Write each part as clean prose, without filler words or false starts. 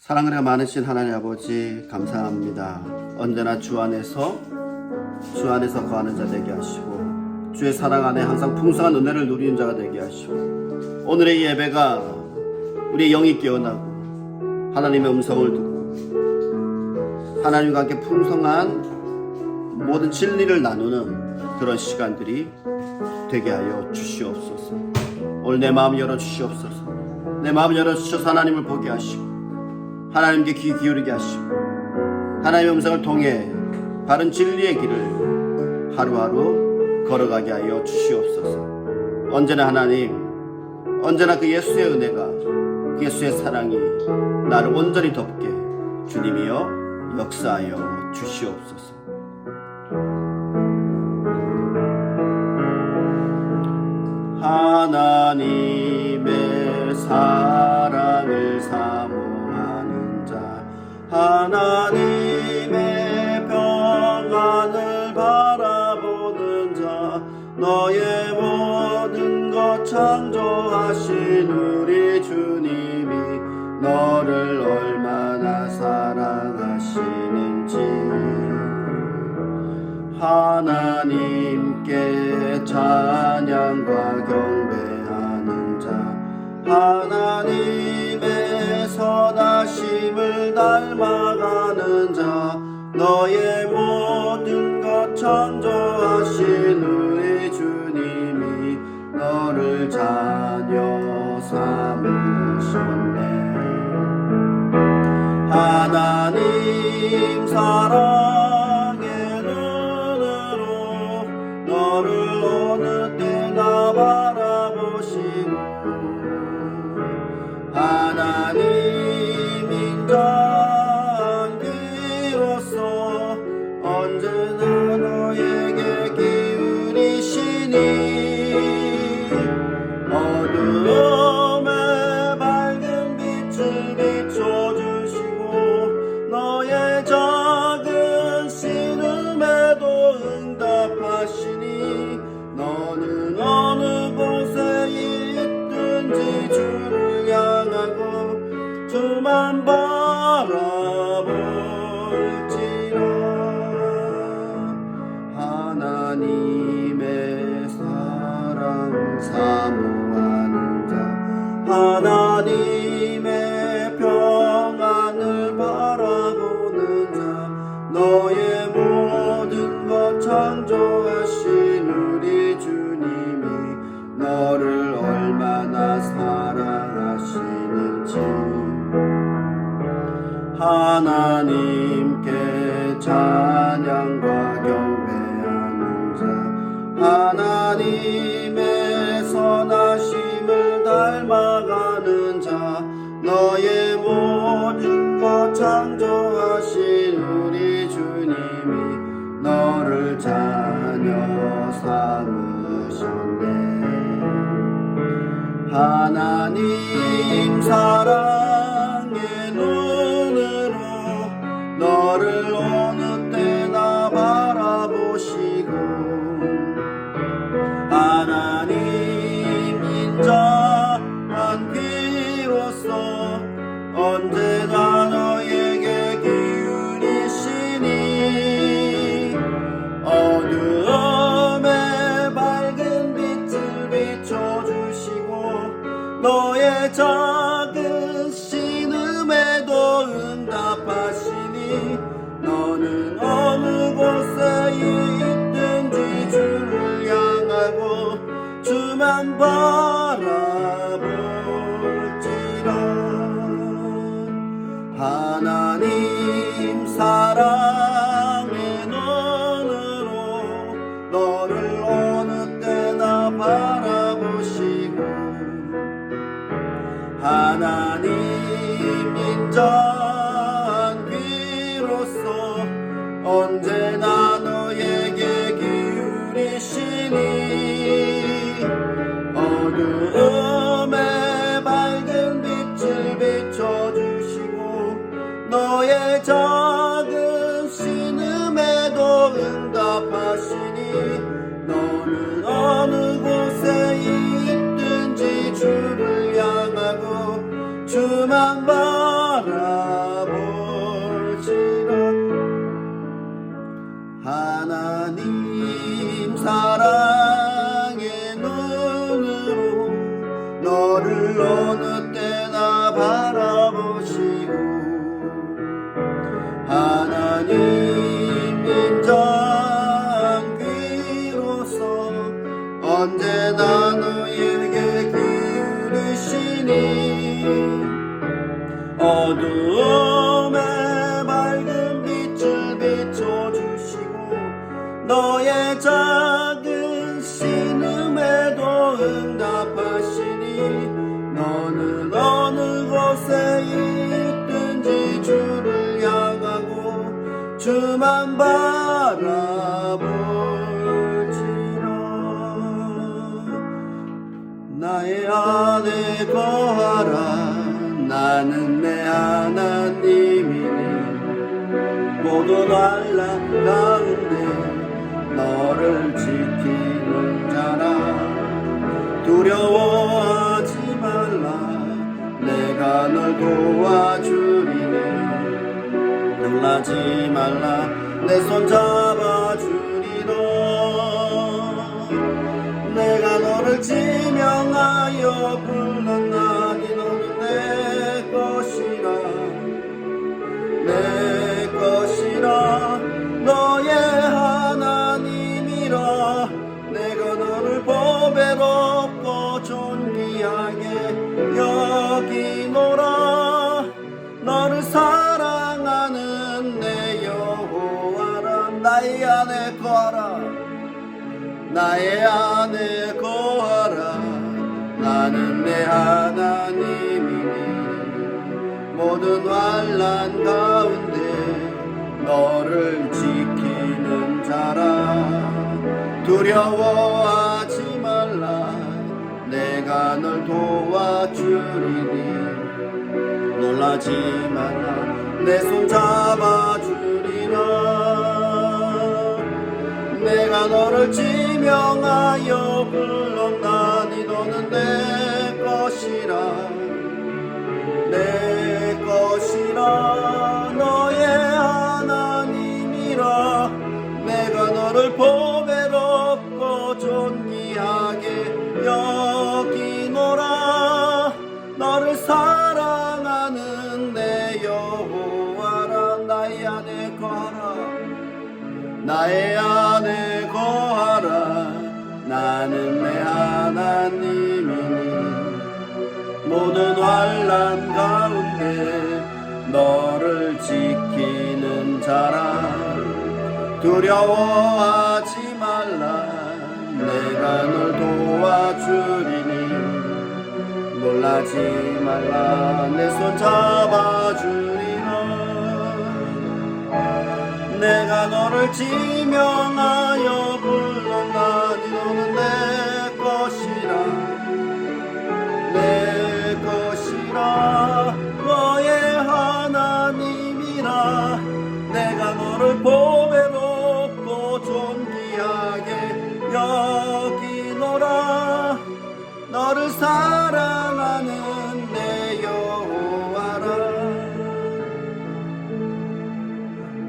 사랑은혜가 많으신 하나님 아버지 감사합니다. 언제나 주 안에서 거하는 자 되게 하시고 주의 사랑 안에 항상 풍성한 은혜를 누리는 자가 되게 하시고 오늘의 이 예배가 우리의 영이 깨어나고 하나님의 음성을 듣고 하나님과 함께 풍성한 모든 진리를 나누는 그런 시간들이 되게 하여 주시옵소서. 오늘 내 마음 열어주시옵소서. 내 마음 열어주셔서 하나님을 보게 하시고 하나님께 귀 기울이게 하시고 하나님의 음성을 통해 바른 진리의 길을 하루하루 걸어가게 하여 주시옵소서. 언제나 하나님, 언제나 그 예수의 은혜가, 그 예수의 사랑이 나를 온전히 덮게 주님이여 역사하여 주시옵소서. 하나님의 사랑을 사모하는 자, 하나님의 평안을 바라보는 자, 너의 모든 것 창조하신 우리 주님이 너를 얼마나 사랑하시는지 하나님께 찬양과 경배하는 자, 하나님의 선하심을 닮아가는 자, 너의 모든 것 창조하신 우리 주님이 너를 자녀 삼으셨네. 하나님 사랑의 눈으로 너를 어느 때나 바라보시고 하나님 인자한 귀로서 언제나 너에게 기울이시니 어두움에 밝은 빛을 비춰주시고 너의 작은 신음에도 응답하시니 너는 어느 곳에 있든지 주를 향하고 주만 바라볼지라. 하나님의 사랑 사모하는 자, 하나님의 평안을 바라보는 자, 너의 모든 것 창조하신 우리 주님이 너를 얼마나 사랑하시는지 하나님께 찬양과 경배하는 자, 하나님의 선하심을 닮아가는 자, 너의 모든 것 창조하신 우리 주님이 너를 자녀 삼으셨네. 하나님 사랑의 눈으로 너를 어느 때나 바라보시고 하나님 인자한 귀로서 언제나 너에게 기울이시니 어두움에 밝은 빛을 비춰주시고 너의 작은 신음에도 응답하시니 너는 어느 곳에 있든지 주를 향하고 주만 바라볼지라. 하나님 사랑의 눈으로 너를 어느 때나 바라보시고 하나님 인자한 귀로서 언제나 너에게 기울이시니 어두움에 밝은 빛을 비춰주시고 너의 작은 신음에도 응답하시니 너는 어느 곳에 있든지 주를 향하고 주만 바라 어두움에 밝은 빛을 비춰주시고 너의 작은 신음에도 응답하시니 너는 어느 곳에 있든지 주를 향하고 주만 바라볼지라. 나의 안에 거하라. 나는 내 하나님이니 모든 환난 가운데 너를 지키는 자라. 두려워하지 말라. 내가 널 도와주리니 놀라지 말라. 내 손 잡아주리라. 내가 너를 지명하여 불렀나니 너는 내 것이라. 내 것이라. 너의 하나님이라. 내가 너를 보배롭고 존귀하게 여기노라. 너를 사랑하는 내 여호와라. 나의 안에 거하라. 나의 안에 거하라. 나는 내 하나님이니 모든 환난 가운데 너를 지키는 자라. 두려워하지 말라. 내가 널 도와주리니 놀라지 말라. 내 손 잡아주리라. 내가 너를 지명하여 불렀나니 너는 내 것이라. 내 것이라. 너의 하나님이라. 내가 너를 보배롭고 존귀하게 여기노라. 너를 사랑하는 내 여호와라. 나의 안에 거하라. 나의 안에 거하라. 나는 내 하나님이니 모든 환난 가운데 너를 지키는 자라. 두려워하지 말라. 내가 널 도와주리니 놀라지 말라. 내 손 잡아주리라. 내가 너를 지명하여 불렀나니 너는 내 것이라. 내 것이라. 너의 하나님이라. 내가 너를 보배롭고 존귀하게 여기노라. 너를 사랑하는 내 여호와라.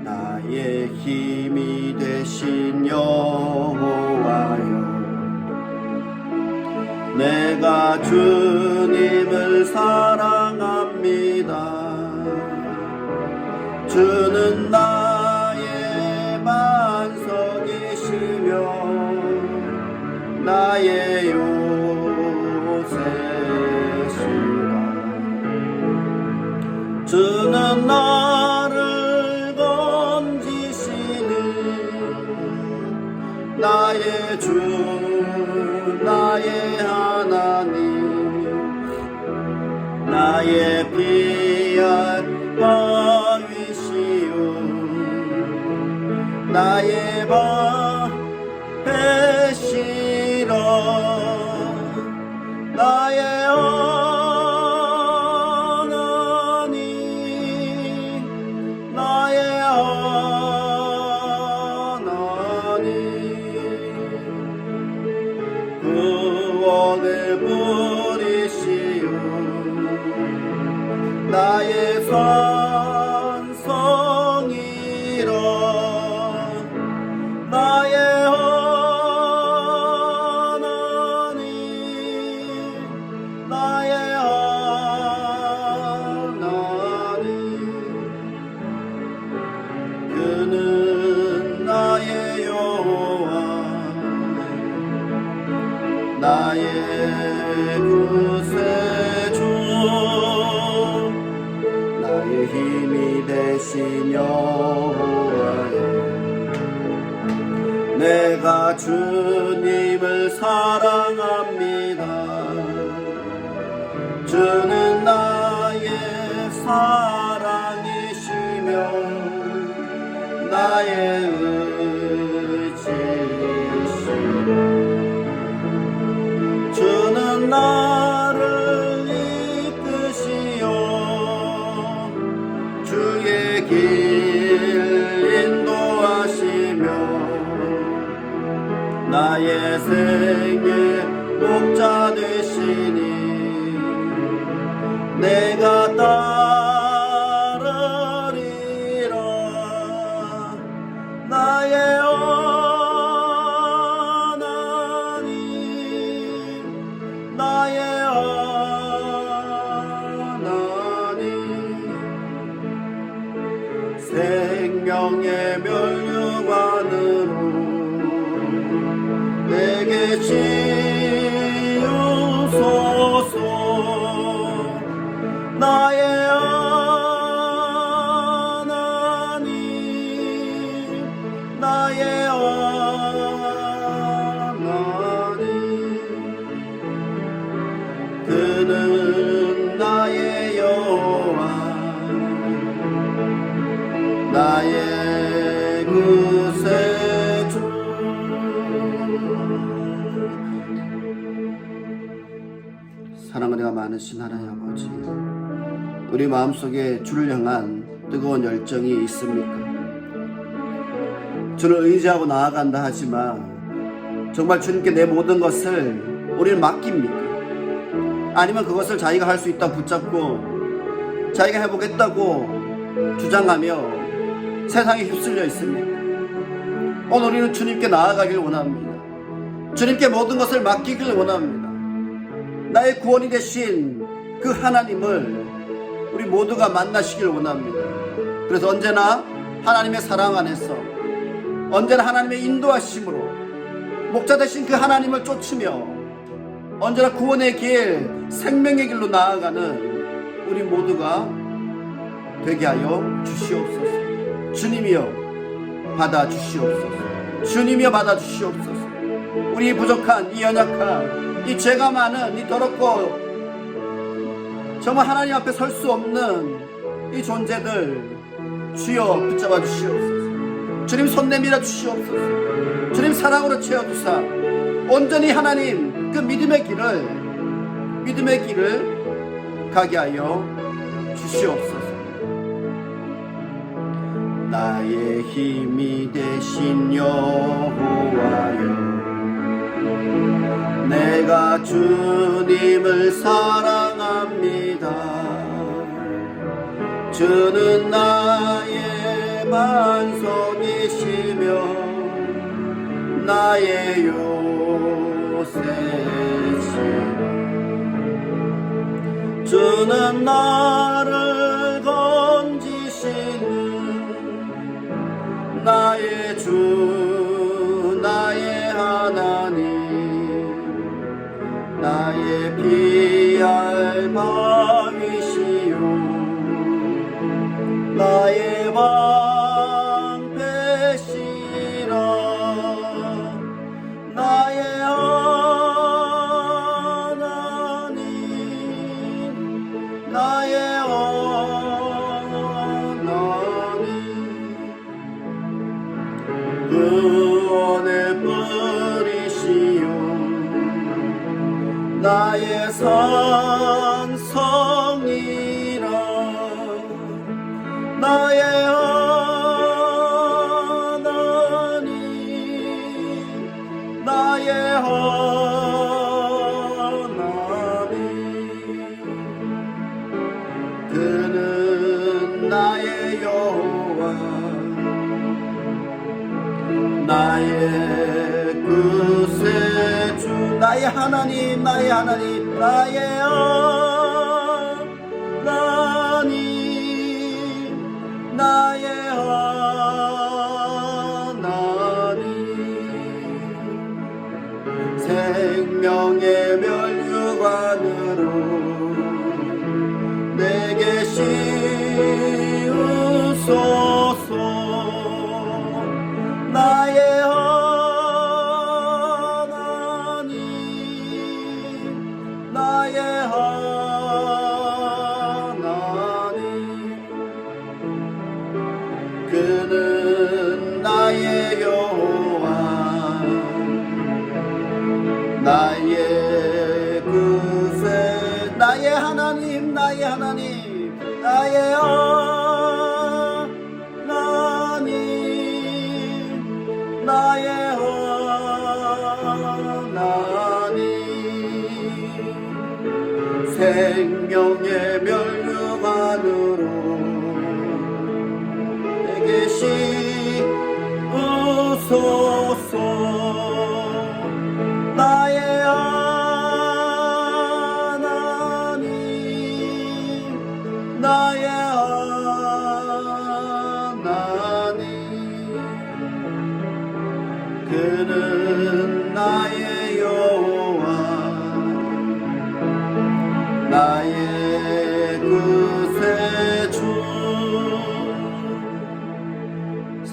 나의 힘이 되신 여호와여, 내가 주님을 사랑합니다. 주는 나의 반석이시며 나의 요새시라. 주는 나를 건지시는 나의 주, 나의 하나님, 나의 피할 바위시오, 나의 배시라. 나의 하나님, 나의 하나님, 구원의 뿌리시오, 나의 산성이라. 나의 하나님, 나의 하나님, 그는 나의 여호와, 나의 구세주, 나의 힘이 되신 여호와여, 내가 주님을 사랑합니다. 주는 나의 사랑이시며 나의 의지시며, 주는 나를 이끄시어 주의 길 인도하시며 나의 생의 목자 되시니 내가 따르리라. 나의 하나님, 나의 하나님, 생명의 멸류관으로 내게 지으소서. 나의 하나님, 나의 하나님, 그는 나의 여호와, 나의 구세주. 사랑은혜가 많으신 하나님 아버지, 우리 마음속에 주를 향한 뜨거운 열정이 있습니까? 주를 의지하고 나아간다 하지만 정말 주님께 내 모든 것을 우리는 맡깁니까? 아니면 그것을 자기가 할 수 있다고 붙잡고 자기가 해보겠다고 주장하며 세상에 휩쓸려 있습니까? 오늘 우리는 주님께 나아가길 원합니다. 주님께 모든 것을 맡기길 원합니다. 나의 구원이 되신 그 하나님을 우리 모두가 만나시길 원합니다. 그래서 언제나 하나님의 사랑 안에서, 언제나 하나님의 인도하심으로 목자 되신 그 하나님을 쫓으며 언제나 구원의 길, 생명의 길로 나아가는 우리 모두가 되게 하여 주시옵소서. 주님이여 받아주시옵소서. 주님이여 받아주시옵소서. 우리 부족한, 이 연약한, 이 죄가 많은, 이 더럽고 정말 하나님 앞에 설 수 없는 이 존재들 주여 붙잡아 주시옵소서. 주님 손 내밀어 주시옵소서. 주님 사랑으로 채워주사 온전히 하나님 그 믿음의 길을 가게 하여 주시옵소서. 나의 힘이 되신 여호와여, 내가 주님을 사랑합니다. 주는 나의 반석이시며 나의 요새시며, 주는 나를 건지시는 나의 주, 나의 하나님, 나의 피할 바위시요 나의 방패시라. 나의 하나님, 나의 하나님, 구원의 뿌리시요 나의 산성이라. 나의 하나님, 나의 하나님, 그는 나의 여호와, 나의 구세주, 나의 하나님, 나의 하나님, 나의 하나님, 나의 하나님, 생명의 멸류관으로 내게 시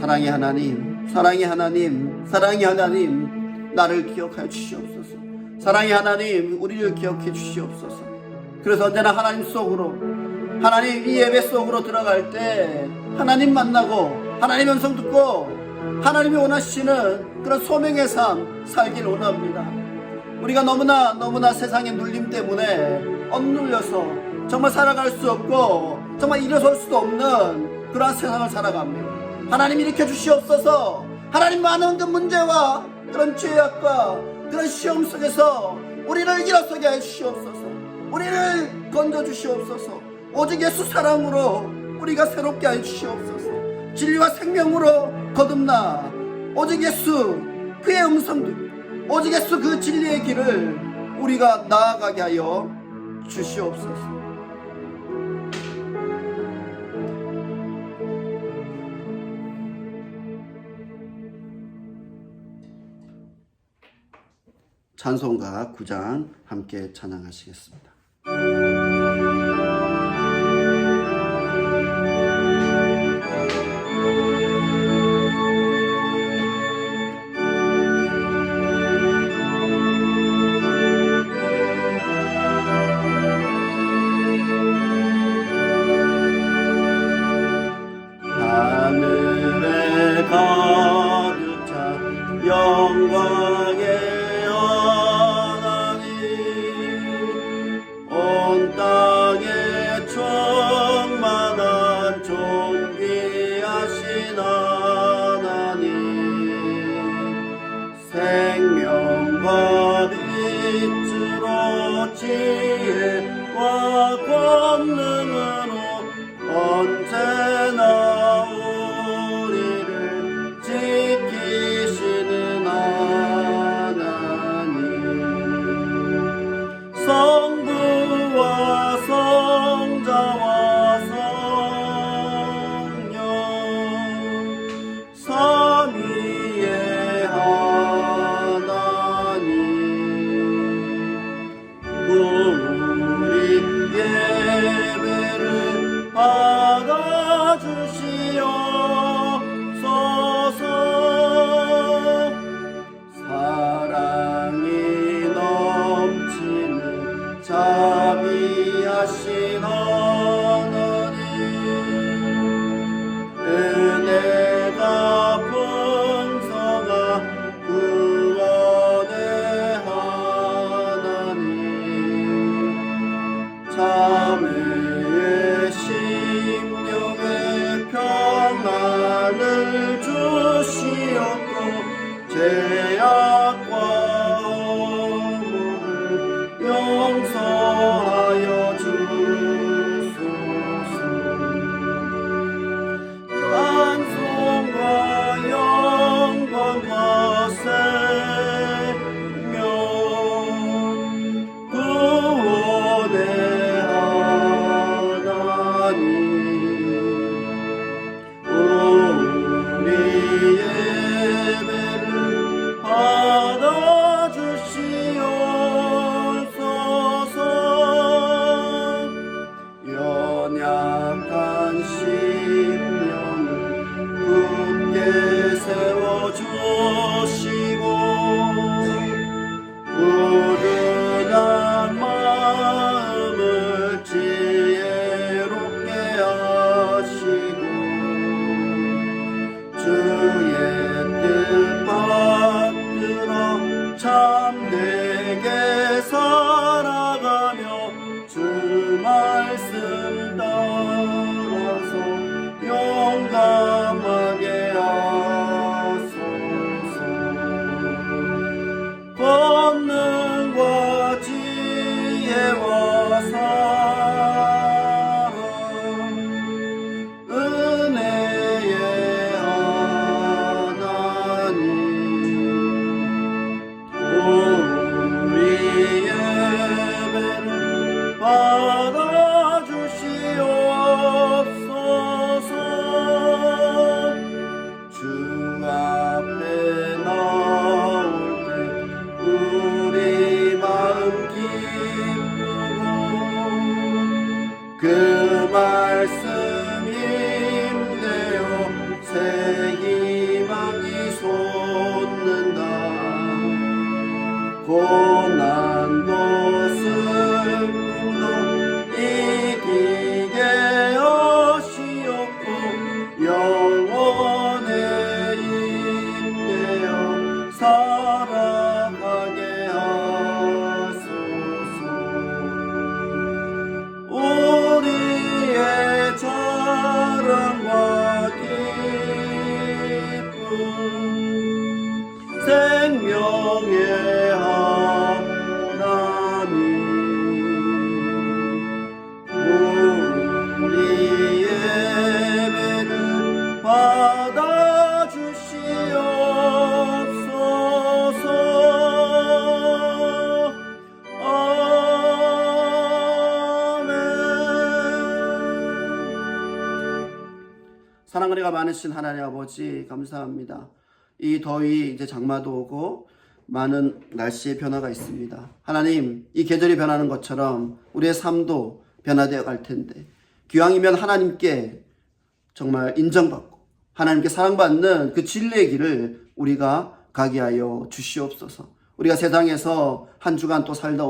사랑의 하나님, 사랑의 하나님, 사랑의 하나님, 나를 기억하여 주시옵소서. 사랑의 하나님, 우리를 기억해 주시옵소서. 그래서 언제나 하나님 속으로, 하나님 이 예배 속으로 들어갈 때 하나님 만나고 하나님 음성 듣고 하나님이 원하시는 그런 소명의 삶 살길 원합니다. 우리가 너무나 세상의 눌림 때문에 억눌려서 정말 살아갈 수 없고 정말 일어설 수도 없는 그러한 세상을 살아갑니다. 하나님 일으켜 주시옵소서. 하나님 많은 그 문제와 그런 죄악과 그런 시험 속에서 우리를 일어서게 해 주시옵소서. 우리를 건져 주시옵소서. 오직 예수 사랑으로 우리가 새롭게 해 주시옵소서. 진리와 생명으로 거듭나 오직 예수 그의 음성 듣고 오직 예수 그 진리의 길을 우리가 나아가게 하여 주시옵소서. 찬송가 9장 함께 찬양하시겠습니다. 하늘에 가득 찬 영광의 온 땅에 충만한 존귀하신 하나님, 생명과 빛으로 지혜와 권능으로 언제나 우리를 지키시는 하나님, 성부와 성자와 성령 삼위의 하나님, 우리 예배를 받아주시옵소서. 사랑이 넘치는 자비하신 하나님, 은혜가 풍성한 구원의 하나님, 자매의 심령에 평안을 주시옵고 죄악과 허물을 용서하여 주소서. 찬송과 영광과 생명 구원의 하나님, 우리 예배를 받아주시옵소서. 연약한 심령을 굳게 세워주시고 우둔한 마음을 지혜롭게 하시고 주의 뜻 받들어 참되게 살아가며 주 말씀 따라서 용감하게 하소서. 권능과 사랑 은혜가 많으신 하나님 아버지 감사합니다. 이 더위 이제 장마도 오고 많은 날씨의 변화가 있습니다. 하나님, 이 계절이 변하는 것처럼 우리의 삶도 변화되어 갈 텐데 기왕이면 하나님께 정말 인정받고 하나님께 사랑받는 그 진리의 길을 우리가 가게 하여 주시옵소서. 우리가 세상에서 한 주간 또 살다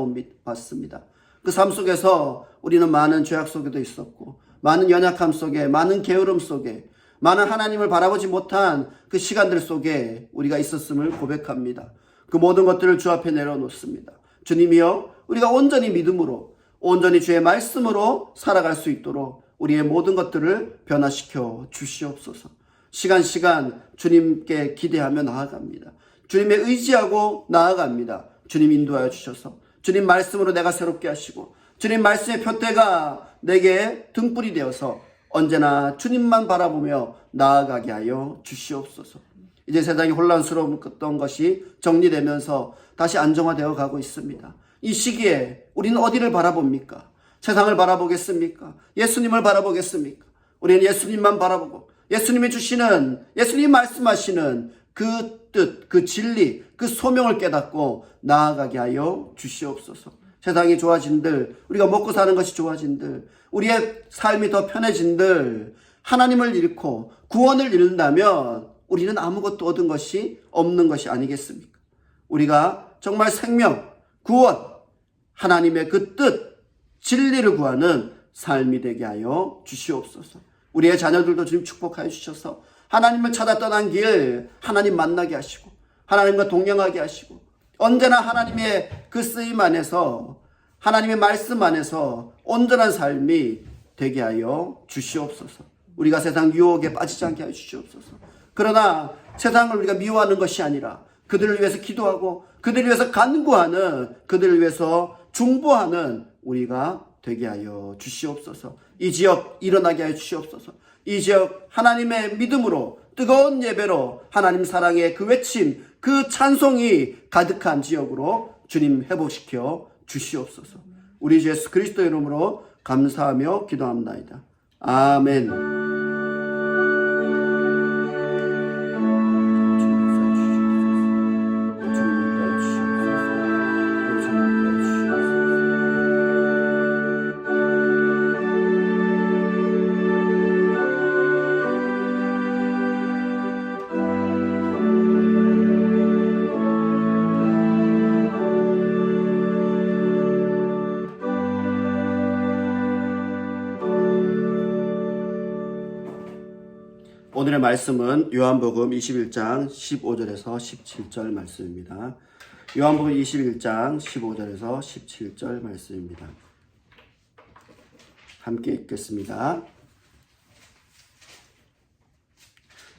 왔습니다. 그 삶 속에서 우리는 많은 죄악 속에도 있었고 많은 연약함 속에 많은 게으름 속에 많은 하나님을 바라보지 못한 그 시간들 속에 우리가 있었음을 고백합니다. 그 모든 것들을 주 앞에 내려놓습니다. 주님이여, 우리가 온전히 믿음으로 온전히 주의 말씀으로 살아갈 수 있도록 우리의 모든 것들을 변화시켜 주시옵소서. 시간 주님께 기대하며 나아갑니다. 주님의 의지하고 나아갑니다. 주님 인도하여 주셔서 주님 말씀으로 내가 새롭게 하시고 주님 말씀의 표대가 내게 등불이 되어서 언제나 주님만 바라보며 나아가게 하여 주시옵소서. 이제 세상이 혼란스러웠던 것이 정리되면서 다시 안정화되어 가고 있습니다. 이 시기에 우리는 어디를 바라봅니까? 세상을 바라보겠습니까? 예수님을 바라보겠습니까? 우리는 예수님만 바라보고 예수님이 주시는, 예수님 말씀하시는 그 뜻, 그 진리, 그 소명을 깨닫고 나아가게 하여 주시옵소서. 세상이 좋아진들, 우리가 먹고 사는 것이 좋아진들, 우리의 삶이 더 편해진들, 하나님을 잃고 구원을 잃는다면 우리는 아무것도 얻은 것이 없는 것이 아니겠습니까? 우리가 정말 생명, 구원, 하나님의 그 뜻, 진리를 구하는 삶이 되게 하여 주시옵소서. 우리의 자녀들도 주님 축복하여 주셔서 하나님을 찾아 떠난 길 하나님 만나게 하시고 하나님과 동행하게 하시고 언제나 하나님의 그 쓰임 안에서 하나님의 말씀 안에서 온전한 삶이 되게 하여 주시옵소서. 우리가 세상 유혹에 빠지지 않게 하여 주시옵소서. 그러나 세상을 우리가 미워하는 것이 아니라 그들을 위해서 기도하고 그들을 위해서 간구하는, 그들을 위해서 중보하는 우리가 되게 하여 주시옵소서. 이 지역 일어나게 하여 주시옵소서. 이 지역 하나님의 믿음으로 뜨거운 예배로 하나님 사랑의 그 외침, 그 찬송이 가득한 지역으로 주님 회복시켜 주시옵소서. 우리 주 예수 그리스도 이름으로 감사하며 기도합나이다. 아멘. 오늘의 말씀은 요한복음 21장 15절에서 17절 말씀입니다. 요한복음 21장 15절에서 17절 말씀입니다. 함께 읽겠습니다.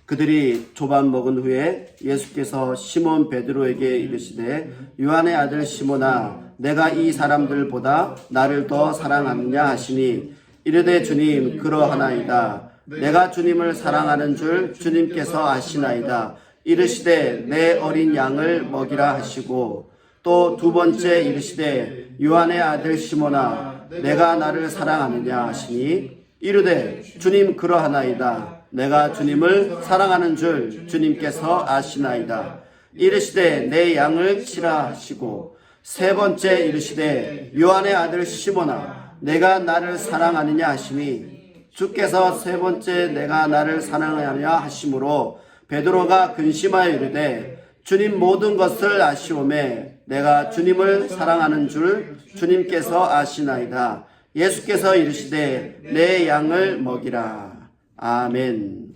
그들이 조반 먹은 후에 예수께서 시몬 베드로에게 이르시되 요한의 아들 시몬아, 내가 이 사람들보다 나를 더 사랑하느냐 하시니 이르되 주님, 그러하나이다. 내가 주님을 사랑하는 줄 주님께서 아시나이다. 이르시되 내 어린 양을 먹이라 하시고 또 두 번째 이르시되 요한의 아들 시몬아, 내가 나를 사랑하느냐 하시니 이르되 주님, 그러하나이다. 내가 주님을 사랑하는 줄 주님께서 아시나이다. 이르시되 내 양을 치라 하시고 세 번째 이르시되 요한의 아들 시몬아, 내가 나를 사랑하느냐 하시니 주께서 세 번째 내가 나를 사랑하느냐 하심으로 베드로가 근심하여 이르되 주님, 모든 것을 아시오매 내가 주님을 사랑하는 줄 주님께서 아시나이다. 예수께서 이르시되 내 양을 먹이라. 아멘.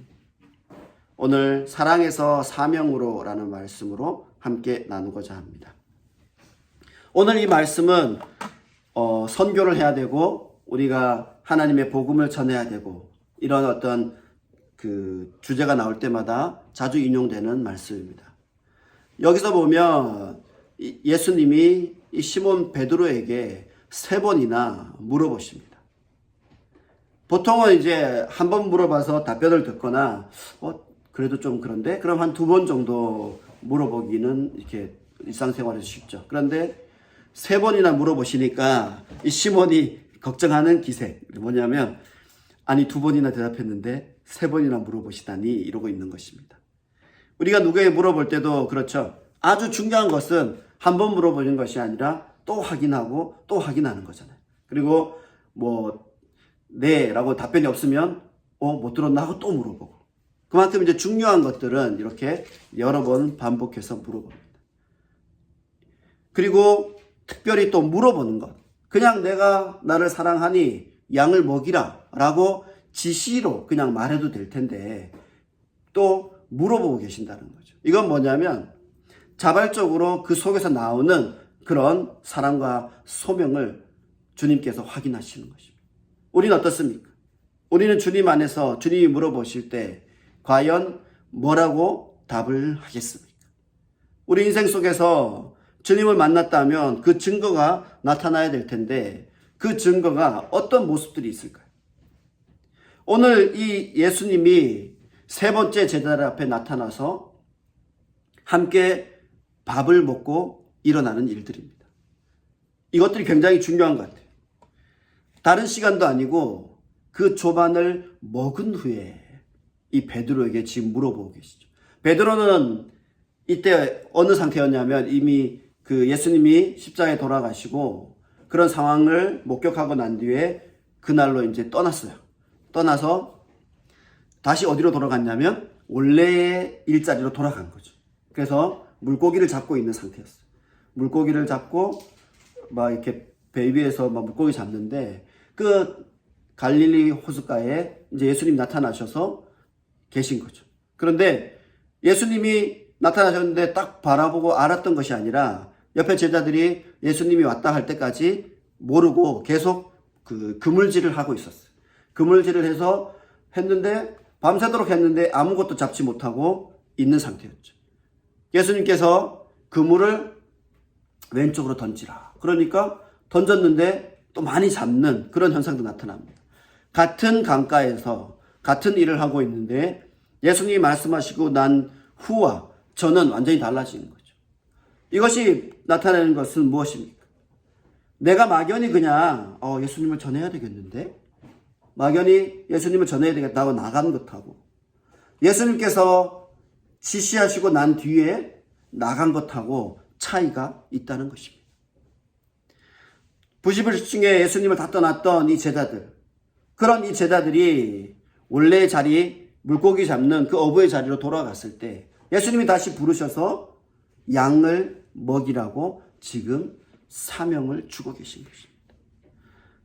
오늘 사랑에서 사명으로 라는 말씀으로 함께 나누고자 합니다. 오늘 이 말씀은 선교를 해야 되고 우리가 하나님의 복음을 전해야 되고 이런 어떤 그 주제가 나올 때마다 자주 인용되는 말씀입니다. 여기서 보면 예수님이 이 시몬 베드로에게 세 번이나 물어보십니다. 보통은 이제 한 번 물어봐서 답변을 듣거나 그래도 좀 그런데 그럼 한 두 번 정도 물어보기는 이렇게 일상생활에서 쉽죠. 그런데 세 번이나 물어보시니까 이 시몬이 걱정하는 기색 뭐냐면, 아니 두 번이나 대답했는데 3번이나 물어보시다니 이러고 있는 것입니다. 우리가 누구에게 물어볼 때도 그렇죠. 아주 중요한 것은 한 번 물어보는 것이 아니라 또 확인하고 또 확인하는 거잖아요. 그리고 네 라고 답변이 없으면 못 들었나 하고 또 물어보고, 그만큼 이제 중요한 것들은 이렇게 여러 번 반복해서 물어봅니다. 그리고 특별히 또 물어보는 것, 그냥 내가 나를 사랑하니 양을 먹이라 라고 지시로 그냥 말해도 될 텐데 또 물어보고 계신다는 거죠. 이건 뭐냐면 자발적으로 그 속에서 나오는 그런 사랑과 소명을 주님께서 확인하시는 것입니다. 우리는 어떻습니까? 우리는 주님 안에서 주님이 물어보실 때 과연 뭐라고 답을 하겠습니까? 우리 인생 속에서 주님을 만났다면 그 증거가 나타나야 될 텐데 그 증거가 어떤 모습들이 있을까요? 오늘 이 예수님이 3번째 제자들 앞에 나타나서 함께 밥을 먹고 일어나는 일들입니다. 이것들이 굉장히 중요한 것 같아요. 다른 시간도 아니고 그 조반을 먹은 후에 이 베드로에게 지금 물어보고 계시죠. 베드로는 이때 어느 상태였냐면 이미 그 예수님이 십자가에 돌아가시고 그런 상황을 목격하고 난 뒤에 그날로 이제 떠났어요. 떠나서 다시 어디로 돌아갔냐면 원래의 일자리로 돌아간 거죠. 그래서 물고기를 잡고 있는 상태였어요. 물고기를 잡고 막 이렇게 배 위에서 막 물고기 잡는데 그 갈릴리 호숫가에 이제 예수님 나타나셔서 계신 거죠. 그런데 예수님이 나타나셨는데 딱 바라보고 알았던 것이 아니라 옆에 제자들이 예수님이 왔다 할 때까지 모르고 계속 그 그물질을 하고 있었어요. 그물질을 해서 했는데 밤새도록 했는데 아무것도 잡지 못하고 있는 상태였죠. 예수님께서 그물을 왼쪽으로 던지라. 그러니까 던졌는데 또 많이 잡는 그런 현상도 나타납니다. 같은 강가에서 같은 일을 하고 있는데 예수님이 말씀하시고 난 후와 저는 완전히 달라지는 거죠. 이것이 나타내는 것은 무엇입니까? 내가 막연히 그냥 예수님을 전해야 되겠는데? 막연히 예수님을 전해야 되겠다고 나간 것하고 예수님께서 지시하시고 난 뒤에 나간 것하고 차이가 있다는 것입니다. 90일 예수님을 다 떠났던 이 제자들, 그런 이 제자들이 원래의 자리, 물고기 잡는 그 어부의 자리로 돌아갔을 때 예수님이 다시 부르셔서 양을 먹이라고 지금 사명을 주고 계신 것입니다.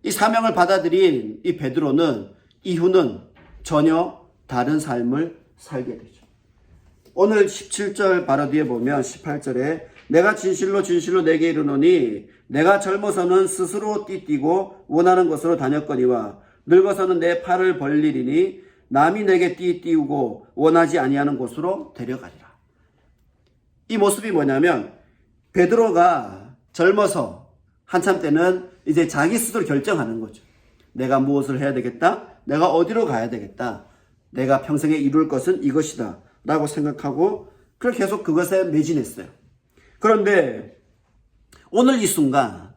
이 사명을 받아들인 이 베드로는 이후는 전혀 다른 삶을 살게 되죠. 오늘 17절 바로 뒤에 보면 18절에 내가 진실로 진실로 내게 이르노니 내가 젊어서는 스스로 띠띠고 원하는 곳으로 다녔거니와 늙어서는 내 팔을 벌리리니 남이 내게 띠띠우고 원하지 아니하는 곳으로 데려가리라. 이 모습이 뭐냐면 베드로가 젊어서 한참 때는 이제 자기 스스로 결정하는 거죠. 내가 무엇을 해야 되겠다? 내가 어디로 가야 되겠다? 내가 평생에 이룰 것은 이것이다 라고 생각하고 계속 그것에 매진했어요. 그런데 오늘 이 순간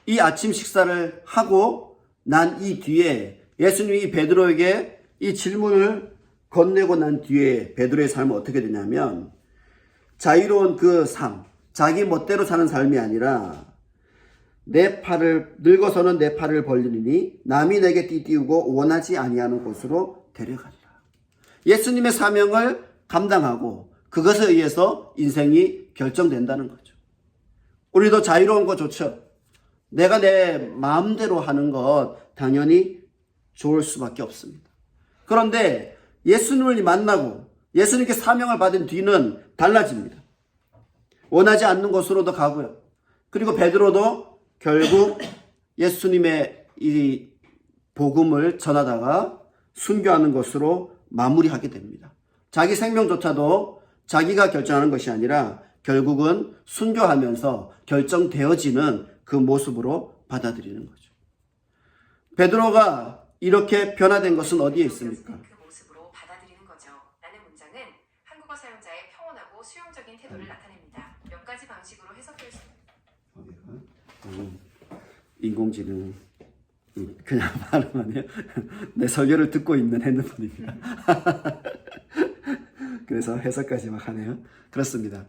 이 아침 식사를 하고 난 이 뒤에 예수님이 베드로에게 이 질문을 건네고 난 뒤에 베드로의 삶은 어떻게 되냐면 자유로운 그 삶, 자기 멋대로 사는 삶이 아니라 늙어서는 내 팔을 벌리니 남이 내게 띠띠우고 원하지 아니하는 곳으로 데려가리라. 예수님의 사명을 감당하고 그것에 의해서 인생이 결정된다는 거죠. 우리도 자유로운 거 좋죠. 내가 내 마음대로 하는 것 당연히 좋을 수밖에 없습니다. 그런데 예수님을 만나고 예수님께 사명을 받은 뒤는 달라집니다. 원하지 않는 곳으로도 가고요. 그리고 베드로도 결국 예수님의 이 복음을 전하다가 순교하는 것으로 마무리하게 됩니다. 자기 생명조차도 자기가 결정하는 것이 아니라 결국은 순교하면서 결정되어지는 그 모습으로 받아들이는 거죠. 베드로가 이렇게 변화된 것은 어디에 있습니까? 그 모습으로 받아들이는 거죠. 라는 문장은 한국어 사용자의 평온하고 수용적인 태도를 나타냅니다. 몇 가지 방식으로 해석될 수 있습니다. 인공지능 그냥 말하면 내 설교를 듣고 있는 핸드폰입니다. 그래서 해석까지 막 하네요. 그렇습니다.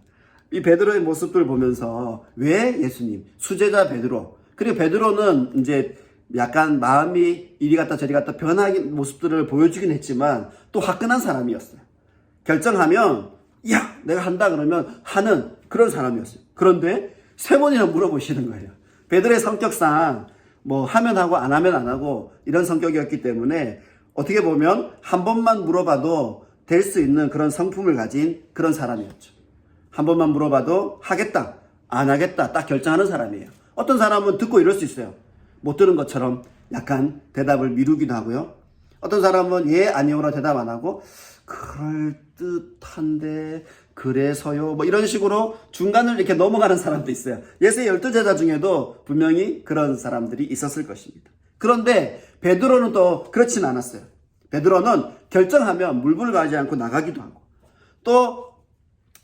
이 베드로의 모습을 보면서 왜 예수님, 수제자 베드로, 그리고 베드로는 이제 약간 마음이 이리 갔다 저리 갔다 변하는 모습들을 보여주긴 했지만 또 화끈한 사람이었어요. 결정하면 야 내가 한다 그러면 하는 그런 사람이었어요. 그런데 세 번이나 물어보시는 거예요. 베드로의 성격상 뭐 하면 하고 안 하면 안 하고 이런 성격이었기 때문에 어떻게 보면 한 번만 물어봐도 될 수 있는 그런 성품을 가진 그런 사람이었죠. 한 번만 물어봐도 하겠다 안 하겠다 딱 결정하는 사람이에요. 어떤 사람은 듣고 이럴 수 있어요. 못 들은 것처럼 약간 대답을 미루기도 하고요. 어떤 사람은 예 아니오라 대답 안 하고 그럴듯한데 그래서요 뭐 이런 식으로 중간을 이렇게 넘어가는 사람도 있어요. 예수의 12제자 중에도 분명히 그런 사람들이 있었을 것입니다. 그런데 베드로는 또 그렇진 않았어요. 베드로는 결정하면 물불가하지 않고 나가기도 하고 또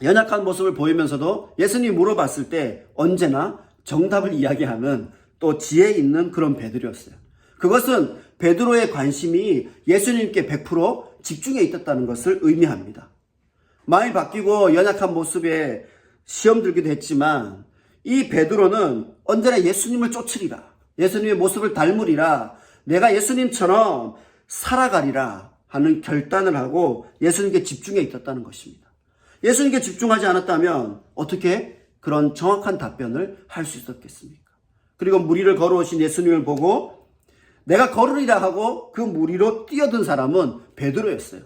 연약한 모습을 보이면서도 예수님이 물어봤을 때 언제나 정답을 이야기하는 또 지혜 있는 그런 베드로였어요. 그것은 베드로의 관심이 예수님께 100% 집중해 있었다는 것을 의미합니다. 마음이 바뀌고 연약한 모습에 시험 들기도 했지만 이 베드로는 언제나 예수님을 쫓으리라. 예수님의 모습을 닮으리라. 내가 예수님처럼 살아가리라 하는 결단을 하고 예수님께 집중해 있었다는 것입니다. 예수님께 집중하지 않았다면 어떻게 그런 정확한 답변을 할 수 있었겠습니까? 그리고 무리를 걸어오신 예수님을 보고 내가 걸으리라 하고 그 무리로 뛰어든 사람은 베드로였어요.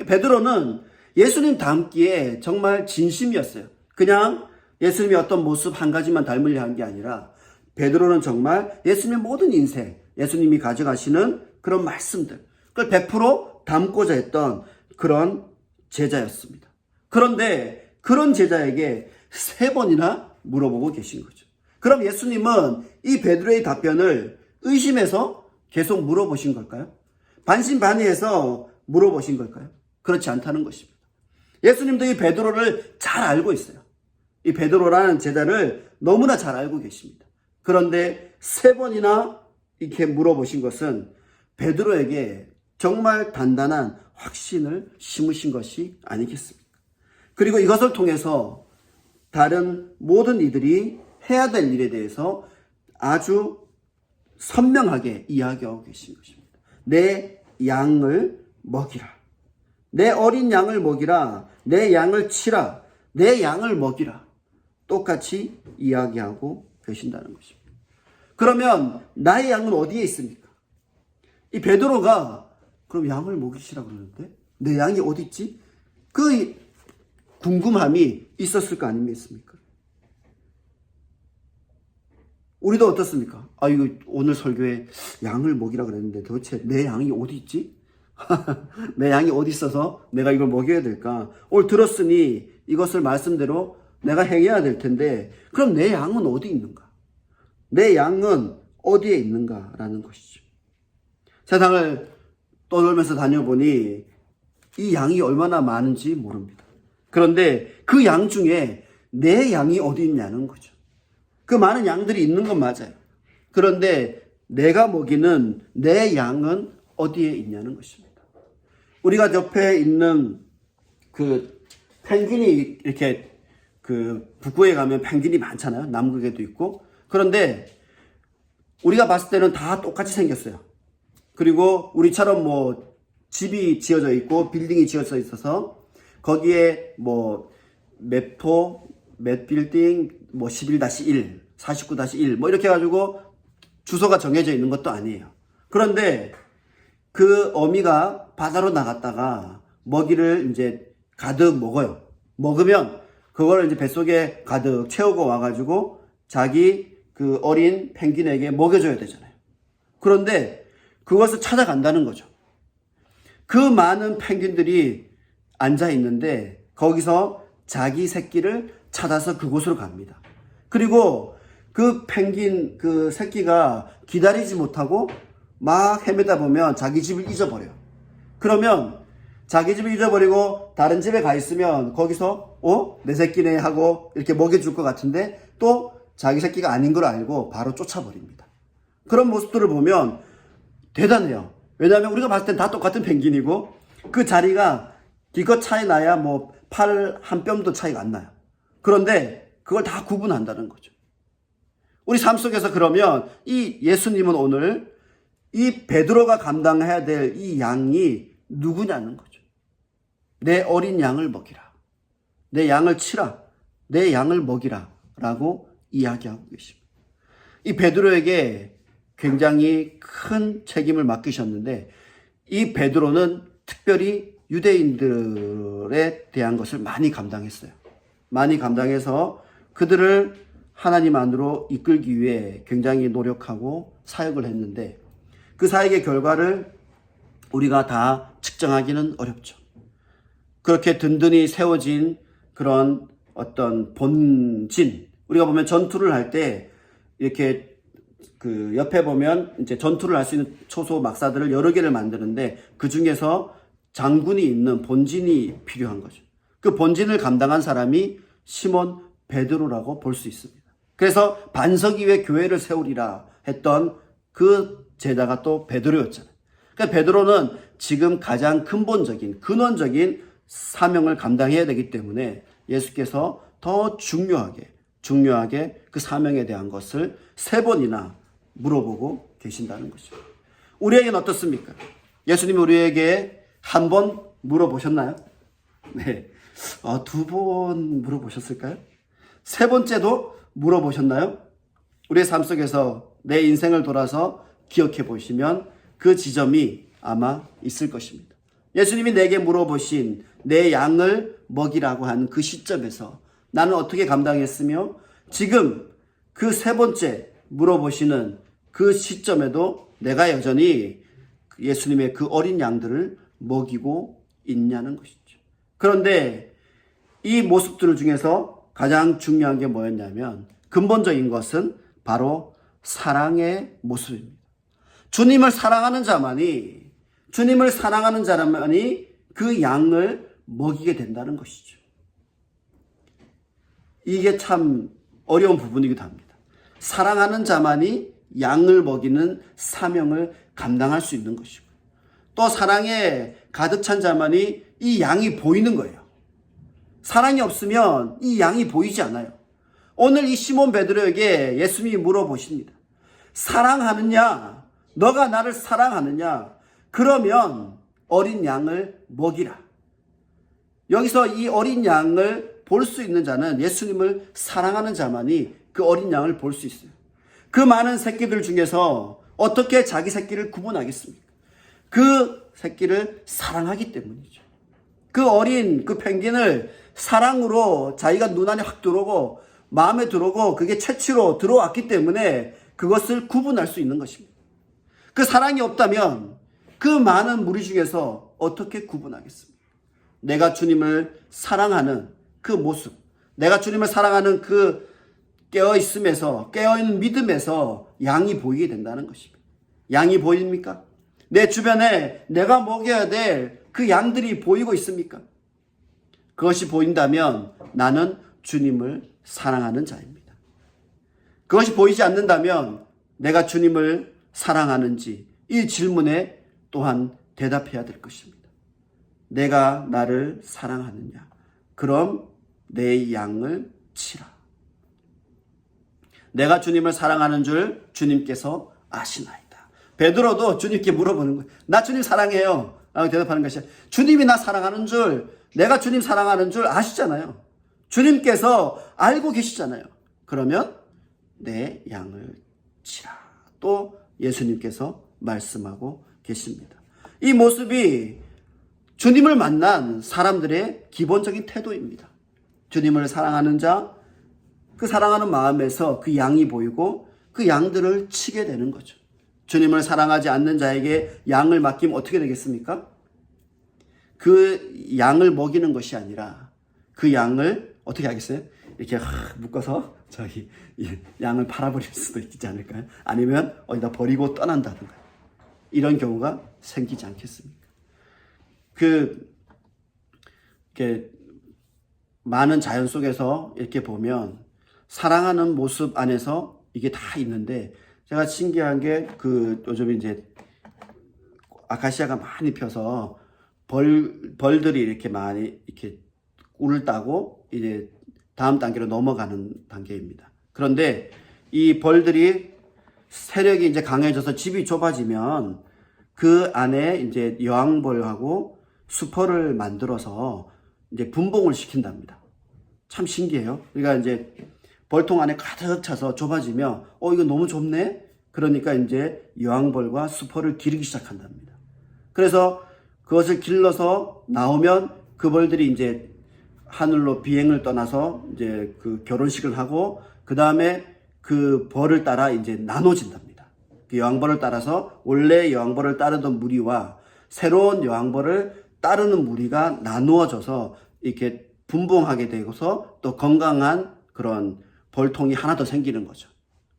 베드로는 예수님 닮기에 정말 진심이었어요. 그냥 예수님의 어떤 모습 한 가지만 닮으려 한 게 아니라 베드로는 정말 예수님의 모든 인생, 예수님이 가져가시는 그런 말씀들, 그걸 100% 담고자 했던 그런 제자였습니다. 그런데 그런 제자에게 3번이나 물어보고 계신 거죠. 그럼 예수님은 이 베드로의 답변을 의심해서 계속 물어보신 걸까요? 반신반의해서 물어보신 걸까요? 그렇지 않다는 것입니다. 예수님도 이 베드로를 잘 알고 있어요. 이 베드로라는 제자를 너무나 잘 알고 계십니다. 그런데 3번이나 이렇게 물어보신 것은 베드로에게 정말 단단한 확신을 심으신 것이 아니겠습니까? 그리고 이것을 통해서 다른 모든 이들이 해야 될 일에 대해서 아주 선명하게 이야기하고 계신 것입니다. 내 양을 먹이라. 내 어린 양을 먹이라. 내 양을 치라. 내 양을 먹이라. 똑같이 이야기하고 계신다는 것입니다. 그러면 나의 양은 어디에 있습니까? 이 베드로가 그럼 양을 먹이시라 그러는데 내 양이 어디 있지? 그 궁금함이 있었을 거 아니겠습니까? 우리도 어떻습니까? 아, 이거 오늘 설교에 양을 먹이라 그랬는데 도대체 내 양이 어디 있지? 내 양이 어디 있어서 내가 이걸 먹여야 될까? 오늘 들었으니 이것을 말씀대로 내가 행해야 될 텐데 그럼 내 양은 어디 있는가? 내 양은 어디에 있는가라는 것이죠. 세상을 떠돌면서 다녀보니 이 양이 얼마나 많은지 모릅니다. 그런데 그 양 중에 내 양이 어디 있냐는 거죠. 그 많은 양들이 있는 건 맞아요. 그런데 내가 먹이는 내 양은 어디에 있냐는 것입니다. 우리가 옆에 있는 그 펭귄이 이렇게 그 북구에 가면 펭귄이 많잖아요. 남극에도 있고. 그런데 우리가 봤을 때는 다 똑같이 생겼어요. 그리고 우리처럼 뭐 집이 지어져 있고 빌딩이 지어져 있어서 거기에 뭐 몇 호, 몇 빌딩, 뭐 11-1, 49-1 뭐 이렇게 해가지고 주소가 정해져 있는 것도 아니에요. 그런데 그 어미가 바다로 나갔다가 먹이를 이제 가득 먹어요. 먹으면 그거를 이제 뱃속에 가득 채우고 와가지고 자기 그 어린 펭귄에게 먹여줘야 되잖아요. 그런데 그것을 찾아간다는 거죠. 그 많은 펭귄들이 앉아 있는데 거기서 자기 새끼를 찾아서 그곳으로 갑니다. 그리고 그 펭귄 그 새끼가 기다리지 못하고 막 헤매다 보면 자기 집을 잊어버려요. 그러면 자기 집을 잊어버리고 다른 집에 가 있으면 거기서 내 새끼네 하고 이렇게 먹여줄 것 같은데 또 자기 새끼가 아닌 걸 알고 바로 쫓아버립니다. 그런 모습들을 보면 대단해요. 왜냐하면 우리가 봤을 땐 다 똑같은 펭귄이고 그 자리가 기껏 차이 나야 뭐 팔 한 뼘도 차이가 안 나요. 그런데 그걸 다 구분한다는 거죠. 우리 삶 속에서 그러면 이 예수님은 오늘 이 베드로가 감당해야 될 이 양이 누구냐는 거죠. 내 어린 양을 먹이라. 내 양을 치라. 내 양을 먹이라. 라고 이야기하고 계십니다. 이 베드로에게 굉장히 큰 책임을 맡기셨는데 이 베드로는 특별히 유대인들에 대한 것을 많이 감당했어요. 많이 감당해서 그들을 하나님 안으로 이끌기 위해 굉장히 노력하고 사역을 했는데 그 사역의 결과를 우리가 다 측정하기는 어렵죠. 그렇게 든든히 세워진 그런 어떤 본진, 우리가 보면 전투를 할 때 이렇게 그 옆에 보면 이제 전투를 할 수 있는 초소 막사들을 여러 개를 만드는데 그 중에서 장군이 있는 본진이 필요한 거죠. 그 본진을 감당한 사람이 시몬 베드로라고 볼 수 있습니다. 그래서 반석 위에 교회를 세우리라 했던 그 제자가 또 베드로였잖아요. 그러니까 베드로는 지금 가장 근본적인 근원적인 사명을 감당해야 되기 때문에 예수께서 더 중요하게 그 사명에 대한 것을 3번이나 물어보고 계신다는 거죠. 우리에게는 어떻습니까? 예수님이 우리에게 한 번 물어보셨나요? 네. 2번 물어보셨을까요? 3번째도 물어보셨나요? 우리의 삶 속에서 내 인생을 돌아서 기억해 보시면 그 지점이 아마 있을 것입니다. 예수님이 내게 물어보신 내 양을 먹이라고 하는 그 시점에서 나는 어떻게 감당했으며 지금 그 3번째 물어보시는 그 시점에도 내가 여전히 예수님의 그 어린 양들을 먹이고 있냐는 것이죠. 그런데 이 모습들 중에서 가장 중요한 게 뭐였냐면 근본적인 것은 바로 사랑의 모습입니다. 주님을 사랑하는 자만이 그 양을 먹이게 된다는 것이죠. 이게 참 어려운 부분이기도 합니다. 사랑하는 자만이 양을 먹이는 사명을 감당할 수 있는 것이고 또 사랑에 가득 찬 자만이 이 양이 보이는 거예요. 사랑이 없으면 이 양이 보이지 않아요. 오늘 이 시몬 베드로에게 예수님이 물어보십니다. 사랑하느냐? 너가 나를 사랑하느냐? 그러면 어린 양을 먹이라. 여기서 이 어린 양을 볼 수 있는 자는 예수님을 사랑하는 자만이 그 어린 양을 볼 수 있어요. 그 많은 새끼들 중에서 어떻게 자기 새끼를 구분하겠습니까? 그 새끼를 사랑하기 때문이죠. 그 어린 그 펭귄을 사랑으로 자기가 눈 안에 확 들어오고 마음에 들어오고 그게 채취로 들어왔기 때문에 그것을 구분할 수 있는 것입니다. 그 사랑이 없다면 그 많은 무리 중에서 어떻게 구분하겠습니까? 내가 주님을 사랑하는 그 모습, 내가 주님을 사랑하는 그 깨어있는 믿음에서 양이 보이게 된다는 것입니다. 양이 보입니까? 내 주변에 내가 먹여야 될 그 양들이 보이고 있습니까? 그것이 보인다면 나는 주님을 사랑하는 자입니다. 그것이 보이지 않는다면 내가 주님을 사랑하는지 이 질문에 또한 대답해야 될 것입니다. 내가 나를 사랑하느냐? 그럼 내 양을 치라. 내가 주님을 사랑하는 줄 주님께서 아시나이다. 베드로도 주님께 물어보는 거예요. 나 주님 사랑해요. 라고 대답하는 것이 주님이 나 사랑하는 줄, 내가 주님 사랑하는 줄 아시잖아요. 주님께서 알고 계시잖아요. 그러면 내 양을 치라. 또 예수님께서 말씀하고 계십니다. 이 모습이 주님을 만난 사람들의 기본적인 태도입니다. 주님을 사랑하는 자, 그 사랑하는 마음에서 그 양이 보이고 그 양들을 치게 되는 거죠. 주님을 사랑하지 않는 자에게 양을 맡기면 어떻게 되겠습니까? 그 양을 먹이는 것이 아니라 그 양을 어떻게 하겠어요? 이렇게 묶어서 저희 양을 팔아버릴 수도 있지 않을까요? 아니면 어디다 버리고 떠난다든가 이런 경우가 생기지 않겠습니까? 이렇게 많은 자연 속에서 이렇게 보면 사랑하는 모습 안에서 이게 다 있는데 제가 신기한 게 요즘 이제 아카시아가 많이 펴서 벌들이 이렇게 많이 이렇게 꿀을 따고 이제 다음 단계로 넘어가는 단계입니다. 그런데 이 벌들이 세력이 이제 강해져서 집이 좁아지면 그 안에 이제 여왕벌하고 수퍼를 만들어서 이제 분봉을 시킨답니다. 참 신기해요. 그러니까 이제 벌통 안에 가득 차서 좁아지면 이거 너무 좁네? 그러니까 이제 여왕벌과 수퍼를 기르기 시작한답니다. 그래서 그것을 길러서 나오면 그 벌들이 이제 하늘로 비행을 떠나서 이제 그 결혼식을 하고 그 다음에 그 벌을 따라 이제 나눠진답니다. 그 여왕벌을 따라서 원래 여왕벌을 따르던 무리와 새로운 여왕벌을 따르는 무리가 나누어져서 이렇게 분봉하게 되고서 또 건강한 그런 벌통이 하나 더 생기는 거죠.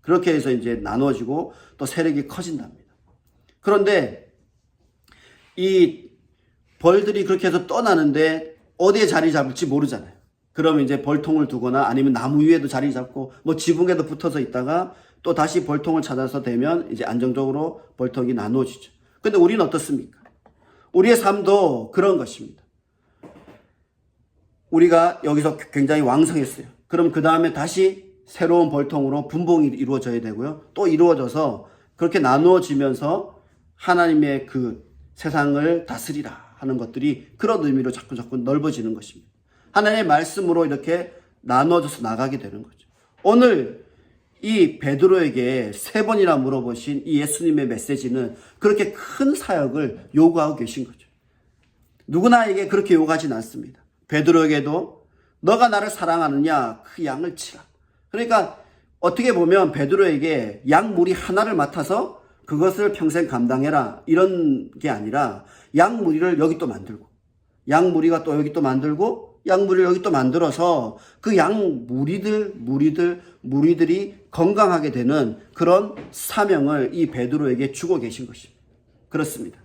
그렇게 해서 이제 나누어지고 또 세력이 커진답니다. 그런데 이 벌들이 그렇게 해서 떠나는데 어디에 자리 잡을지 모르잖아요. 그러면 이제 벌통을 두거나 아니면 나무 위에도 자리 잡고 뭐 지붕에도 붙어서 있다가 또 다시 벌통을 찾아서 되면 이제 안정적으로 벌통이 나누어지죠. 근데 우리는 어떻습니까? 우리의 삶도 그런 것입니다. 우리가 여기서 굉장히 왕성했어요. 그럼 그 다음에 다시 새로운 벌통으로 분봉이 이루어져야 되고요. 또 이루어져서 그렇게 나누어지면서 하나님의 그 세상을 다스리라 하는 것들이 그런 의미로 자꾸 넓어지는 것입니다. 하나님의 말씀으로 이렇게 나누어져서 나가게 되는 거죠. 오늘 이 베드로에게 3번이나 물어보신 이 예수님의 메시지는 그렇게 큰 사역을 요구하고 계신 거죠. 누구나에게 그렇게 요구하진 않습니다. 베드로에게도 너가 나를 사랑하느냐 그 양을 치라. 그러니까 어떻게 보면 베드로에게 양 무리 하나를 맡아서 그것을 평생 감당해라 이런 게 아니라 양 무리를 여기 또 만들고 양 무리가 또 여기 또 만들고 양 무리를 여기 또 만들어서 그 양 무리들이 건강하게 되는 그런 사명을 이 베드로에게 주고 계신 것입니다. 그렇습니다.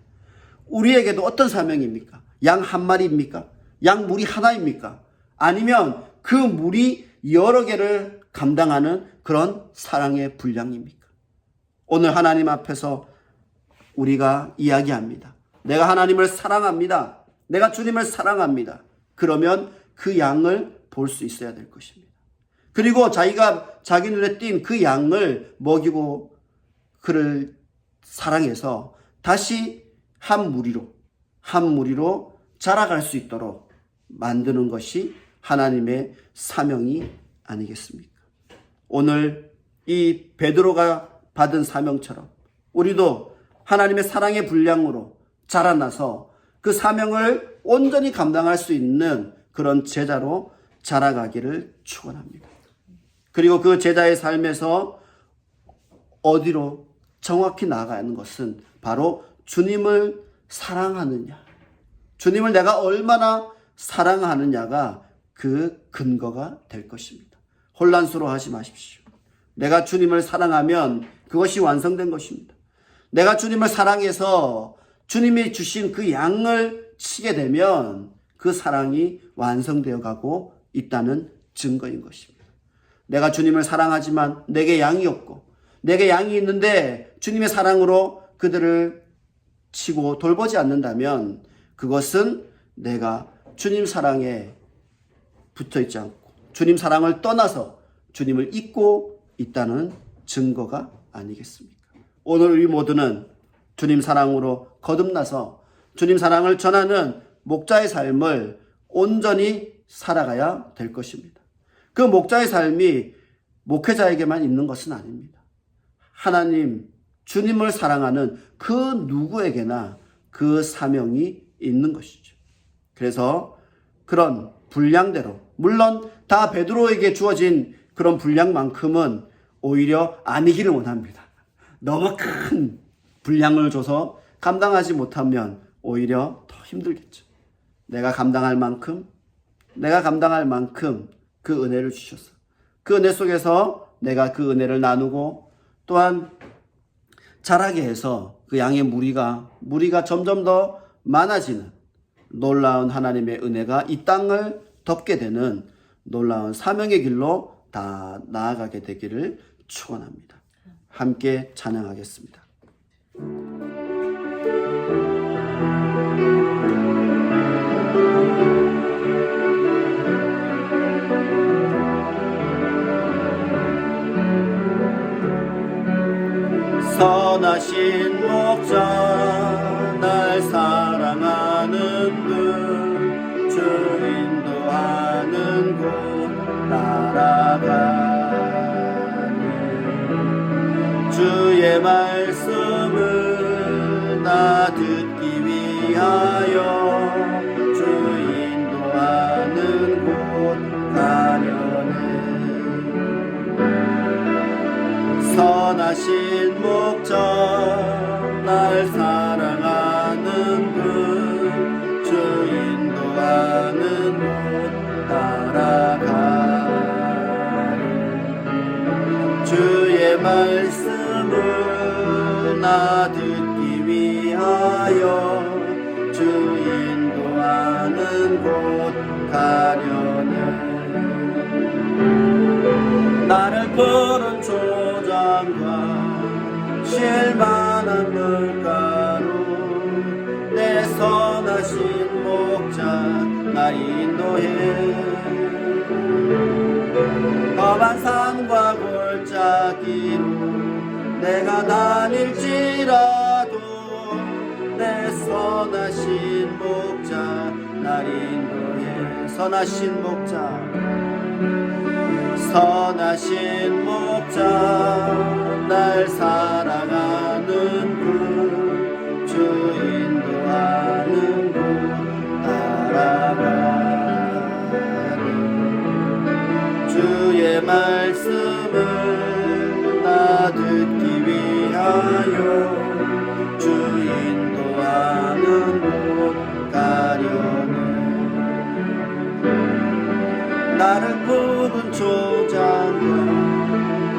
우리에게도 어떤 사명입니까? 양 한 마리입니까? 양 무리 하나입니까? 아니면 그 무리 여러 개를 감당하는 그런 사랑의 분량입니까? 오늘 하나님 앞에서 우리가 이야기합니다. 내가 하나님을 사랑합니다. 내가 주님을 사랑합니다. 그러면 그 양을 볼 수 있어야 될 것입니다. 그리고 자기가 자기 눈에 띈 그 양을 먹이고 그를 사랑해서 다시 한 무리로 자라갈 수 있도록 만드는 것이 하나님의 사명이 아니겠습니까? 오늘 이 베드로가 받은 사명처럼 우리도 하나님의 사랑의 분량으로 자라나서 그 사명을 온전히 감당할 수 있는 그런 제자로 자라가기를 축원합니다. 그리고 그 제자의 삶에서 어디로 정확히 나아가는 것은 바로 주님을 사랑하느냐, 주님을 내가 얼마나 사랑하느냐가 그 근거가 될 것입니다. 혼란스러워하지 마십시오. 내가 주님을 사랑하면 그것이 완성된 것입니다. 내가 주님을 사랑해서 주님이 주신 그 양을 치게 되면 그 사랑이 완성되어 가고 있다는 증거인 것입니다. 내가 주님을 사랑하지만 내게 양이 없고 내게 양이 있는데 주님의 사랑으로 그들을 치고 돌보지 않는다면 그것은 내가 주님 사랑에 붙어 있지 않고 주님 사랑을 떠나서 주님을 잊고 있다는 증거가 아니겠습니까? 오늘 우리 모두는 주님 사랑으로 거듭나서 주님 사랑을 전하는 목자의 삶을 온전히 살아가야 될 것입니다. 그 목자의 삶이 목회자에게만 있는 것은 아닙니다. 하나님, 주님을 사랑하는 그 누구에게나 그 사명이 있는 것이죠. 그래서 그런 분량대로, 물론 다 베드로에게 주어진 그런 분량만큼은 오히려 아니기를 원합니다. 너무 큰 분량을 줘서 감당하지 못하면 오히려 더 힘들겠죠. 내가 감당할 만큼 그 은혜를 주셔서 그 은혜 속에서 내가 그 은혜를 나누고 또한 자라게 해서 그 양의 무리가 점점 더 많아지는 놀라운 하나님의 은혜가 이 땅을 덮게 되는 놀라운 사명의 길로 다 나아가게 되기를 축원합니다. 함께 찬양하겠습니다. 주 인도하는 곳 따라가니 주의 말씀을 다 듣기 위하여 주 인도하는 곳 가려네. 선하신 목적 날 사랑하는 분 주 인도하는 곳 따라가니 주의 말씀을 나 듣기 위하여 주 인도하는 곳 가려네. 나를 푸른 초장과 실만한 물가로 내 선하신 목자 날 인도해. 험한 산과 골짜기로 내가 다닐지라도 내 선하신 목자 날 인도해. 선하신 목자 선하신 목자 날 사랑하는 분 주 인도하는 곳 따라가니 주의 말씀을 나 듣기 위하여 주 인도하는 곳 가려네. 나를 푸른 초장과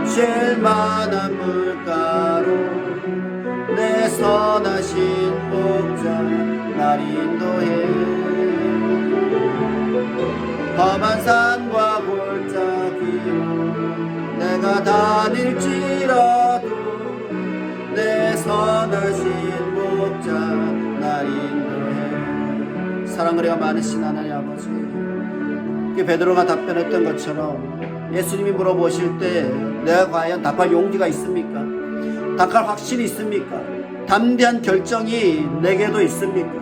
쉴만한 물가로 내 선하신 목자 날 인도해. 험한 산과 골짜기로 내가 다닐지라도 내 선하신 목자 날 인도해. 사랑을 해야 많으신 하나님 아버지, 베드로가 답변했던 것처럼 예수님이 물어보실 때 내가 과연 답할 용기가 있습니까? 답할 확신이 있습니까? 담대한 결정이 내게도 있습니까?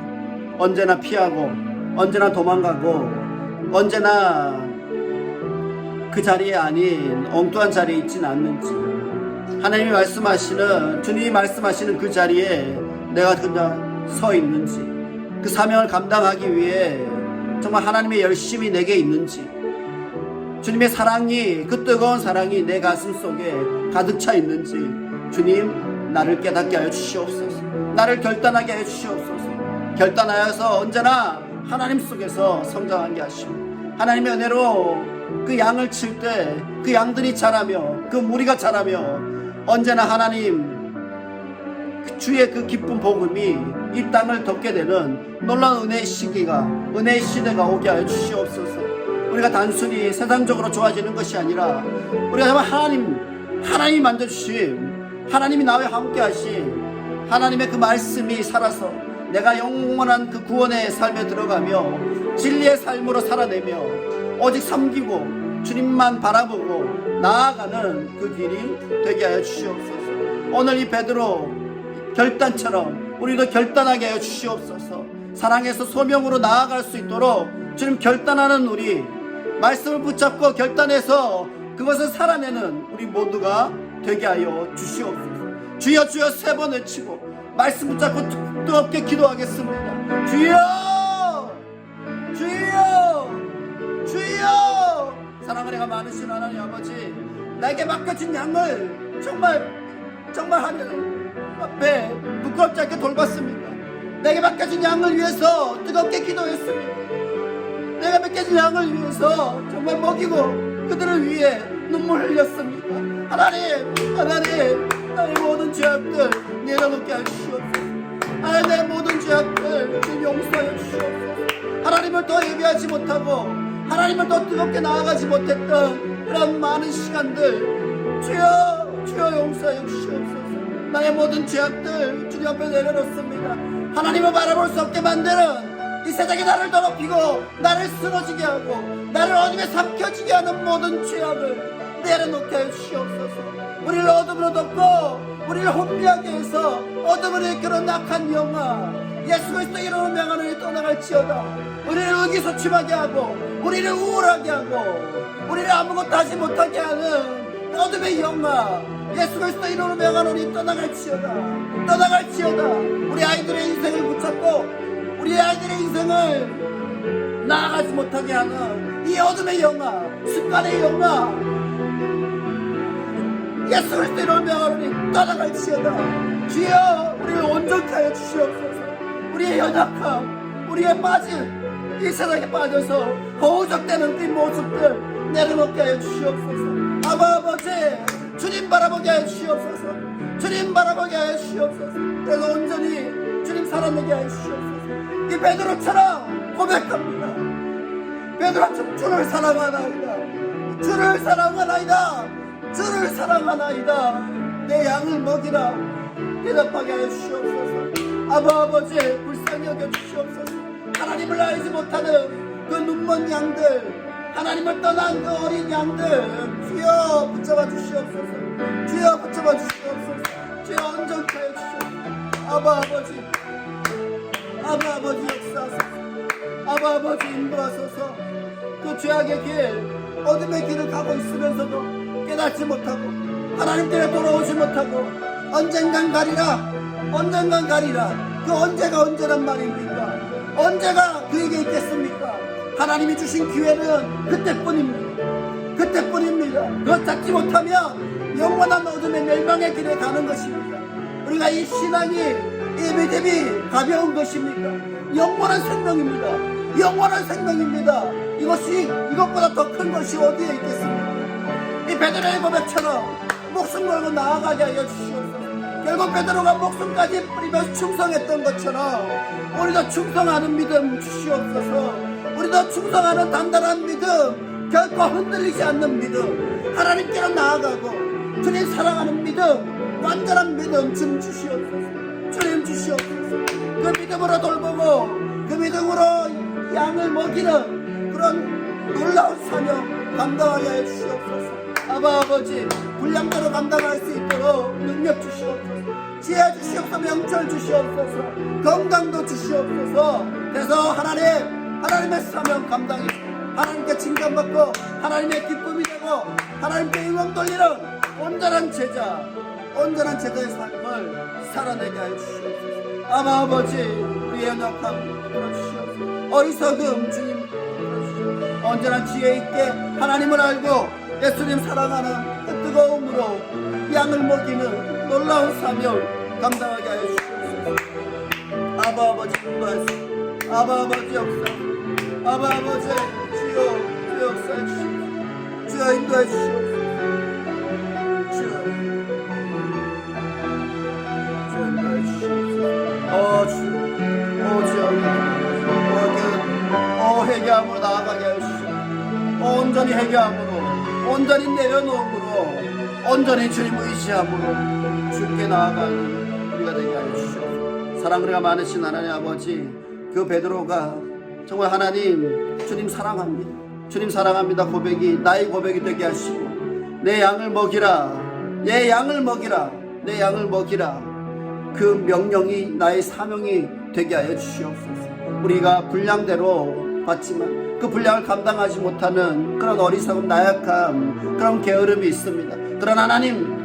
언제나 피하고 언제나 도망가고 언제나 그 자리에 아닌 엉뚱한 자리에 있진 않는지, 하나님이 말씀하시는, 주님이 말씀하시는 그 자리에 내가 그냥 서 있는지, 그 사명을 감당하기 위해 정말 하나님의 열심이 내게 있는지, 주님의 사랑이, 그 뜨거운 사랑이 내 가슴 속에 가득 차 있는지, 주님 나를 깨닫게 하여 주시옵소서. 나를 결단하게 하여 주시옵소서. 결단하여서 언제나 하나님 속에서 성장하게 하시고, 하나님의 은혜로 그 양을 칠 때 그 양들이 자라며 그 무리가 자라며 언제나 하나님 주의 그 기쁜 복음이 이 땅을 덮게 되는 놀라운 은혜의 시기가, 은혜의 시대가 오게 하여 주시옵소서. 우리가 단순히 세상적으로 좋아지는 것이 아니라 우리가 정말 하나님이 만져주심, 하나님이 나와 함께 하신 하나님의 그 말씀이 살아서 내가 영원한 그 구원의 삶에 들어가며 진리의 삶으로 살아내며 오직 섬기고 주님만 바라보고 나아가는 그 길이 되게 하여 주시옵소서. 오늘 이 베드로 결단처럼 우리도 결단하게 하여 주시옵소서. 사랑에서 소명으로 나아갈 수 있도록 주님 결단하는 우리, 말씀을 붙잡고 결단해서 그것을 살아내는 우리 모두가 되게 하여 주시옵소서. 주여 주여 3번 외치고 말씀 붙잡고 뜨겁게 기도하겠습니다. 주여 주여 주여. 사랑을 해가 많으신 하나님 아버지, 나에게 맡겨진 양을 정말 하늘 앞에 부끄럽지 않게 돌봤습니다. 내게 맡겨진 양을 위해서 뜨겁게 기도했습니다. 내가 맡겨진 양을 위해서 정말 먹이고 그들을 위해 눈물 흘렸습니다. 하나님 나의 모든 죄악들 내려놓게 해주시옵소서. 하나님 내 모든 죄악들 좀 용서해 주시옵소서. 하나님을 더 예배하지 못하고 하나님을 더 뜨겁게 나아가지 못했던 그런 많은 시간들 주여 용서해 주시옵소서. 나의 모든 죄악들 주님 앞에 내려놓습니다. 하나님을 바라볼 수 없게 만드는 이 세상에 나를 더럽히고 나를 쓰러지게 하고 나를 어둠에 삼켜지게 하는 모든 죄악을 내려놓게 해주시옵소서. 우리를 어둠으로 덮고 우리를 혼미하게 해서 어둠을 이끄는 악한 영아, 예수 그리스도 이름으로 명하노니 떠나갈지어다. 우리를 의기소침하게 하고 우리를 우울하게 하고 우리를 아무것도 하지 못하게 하는 어둠의 영아, 예수 그리스도 이름으로 명하노니 떠나갈지어다. 떠나갈지어다. 우리 아이들의 인생을 붙잡고 우리 아이들의 인생을 나아가지 못하게 하는 이 어둠의 영아, 습관의 영아, 예수 그리스도 이름으로 명하노니 떠나갈지어다. 주여, 우리를 온전케 하여 주시옵소서. 우리의 연약함, 우리의 빠진 이 세상에 빠져서 거우적대는 이 모습들 내려놓게 하여 주시옵소서. 아버지, 주님 바라보게 하여 주시옵소서. 주님 바라보게 하여 주시옵소서. 그래서 온전히 주님 살아내게 하여 주시옵소서. 이 베드로처럼 고백합니다. 베드로처럼 주를 사랑하나이다. 주를 사랑하나이다. 주를 사랑하나이다. 내 양을 먹이라. 대답하게 하여 주시옵소서. 아버지, 불쌍히 여겨 주시옵소서. 하나님을 알지 못하는 그 눈먼 양들, 하나님을 떠난 그 어린 양들, 주여 붙잡아 주시옵소서. 주여 붙잡아 주시옵소서. 주여 온전케 하여 주시옵소서. 아버지, 아버지 역사하소서. 아버지 인도하소서. 그 죄악의 길, 어둠의 길을 가고 있으면서도 깨닫지 못하고 하나님께로 돌아오지 못하고 언젠간 가리라, 언젠간 가리라. 그 언제가 언제란 말입니까? 언제가 그에게 있겠습니까? 하나님이 주신 기회는 그때뿐입니다. 그때뿐입니다. 그것 잡지 못하면 영원한 어둠의 멸망의 길에 가는 것입니다. 우리가 이 신앙이, 이 믿음이 가벼운 것입니까? 영원한 생명입니다. 영원한 생명입니다. 이것보다 더 큰 것이 어디에 있겠습니까? 이 베드로의 고백처럼 목숨 걸고 나아가게 하여 주시옵소서. 결국 베드로가 목숨까지 뿌리며 충성했던 것처럼 우리도 충성하는 믿음 주시옵소서. 우리도 충성하는 단단한 믿음, 결코 흔들리지 않는 믿음, 하나님께로 나아가고 주님 사랑하는 믿음, 완전한 믿음 좀 주시옵소서. 주님 주시옵소서. 그 믿음으로 돌보고 그 믿음으로 양을 먹이는 그런 놀라운 사명 감당하게 해주시옵소서. 아버지, 분량대로 감당할 수 있도록 능력 주시옵소서. 지혜 주시옵소서. 명철 주시옵소서. 건강도 주시옵소서. 그래서 하나님의 사명 감당이 하나님께 칭찬받고 하나님의 기쁨이 되고 하나님께 영광 돌리는 온전한 제자의 삶을 살아내게 하여 주시옵소서. 아버지, 우리의 연약함 풀어주시옵소서. 어리석음 주님 풀어주시옵소서. 언제나 지혜 있게 하나님을 알고 예수님 사랑하는 그 뜨거움으로 양을 먹이는 놀라운 사명 감당하게 하여 주시옵소서. 아버지 인도하시옵소서. 아버지 역사, 아버지 주여 역사해 주시옵소서. 주여 인도해 주시옵소서. 주여 인도해 주시옵소서. 주여 회개함으로 나아가게 하여 주시옵소서. 온전히 회개함으로, 온전히 내려놓음으로, 온전히 주님 의지함으로 주께 나아가는 우리가 되게 하여 주시옵소서. 사랑으로가 많으신 하나님 아버지, 그 베드로가 정말 하나님, 주님 사랑합니다, 주님 사랑합니다 고백이 나의 고백이 되게 하시고 내 양을 먹이라, 내 양을 먹이라, 내 양을 먹이라, 그 명령이 나의 사명이 되게 하여 주시옵소서. 우리가 분량대로 받지만 그 분량을 감당하지 못하는 그런 어리석음, 나약함, 그런 게으름이 있습니다. 그러나 하나님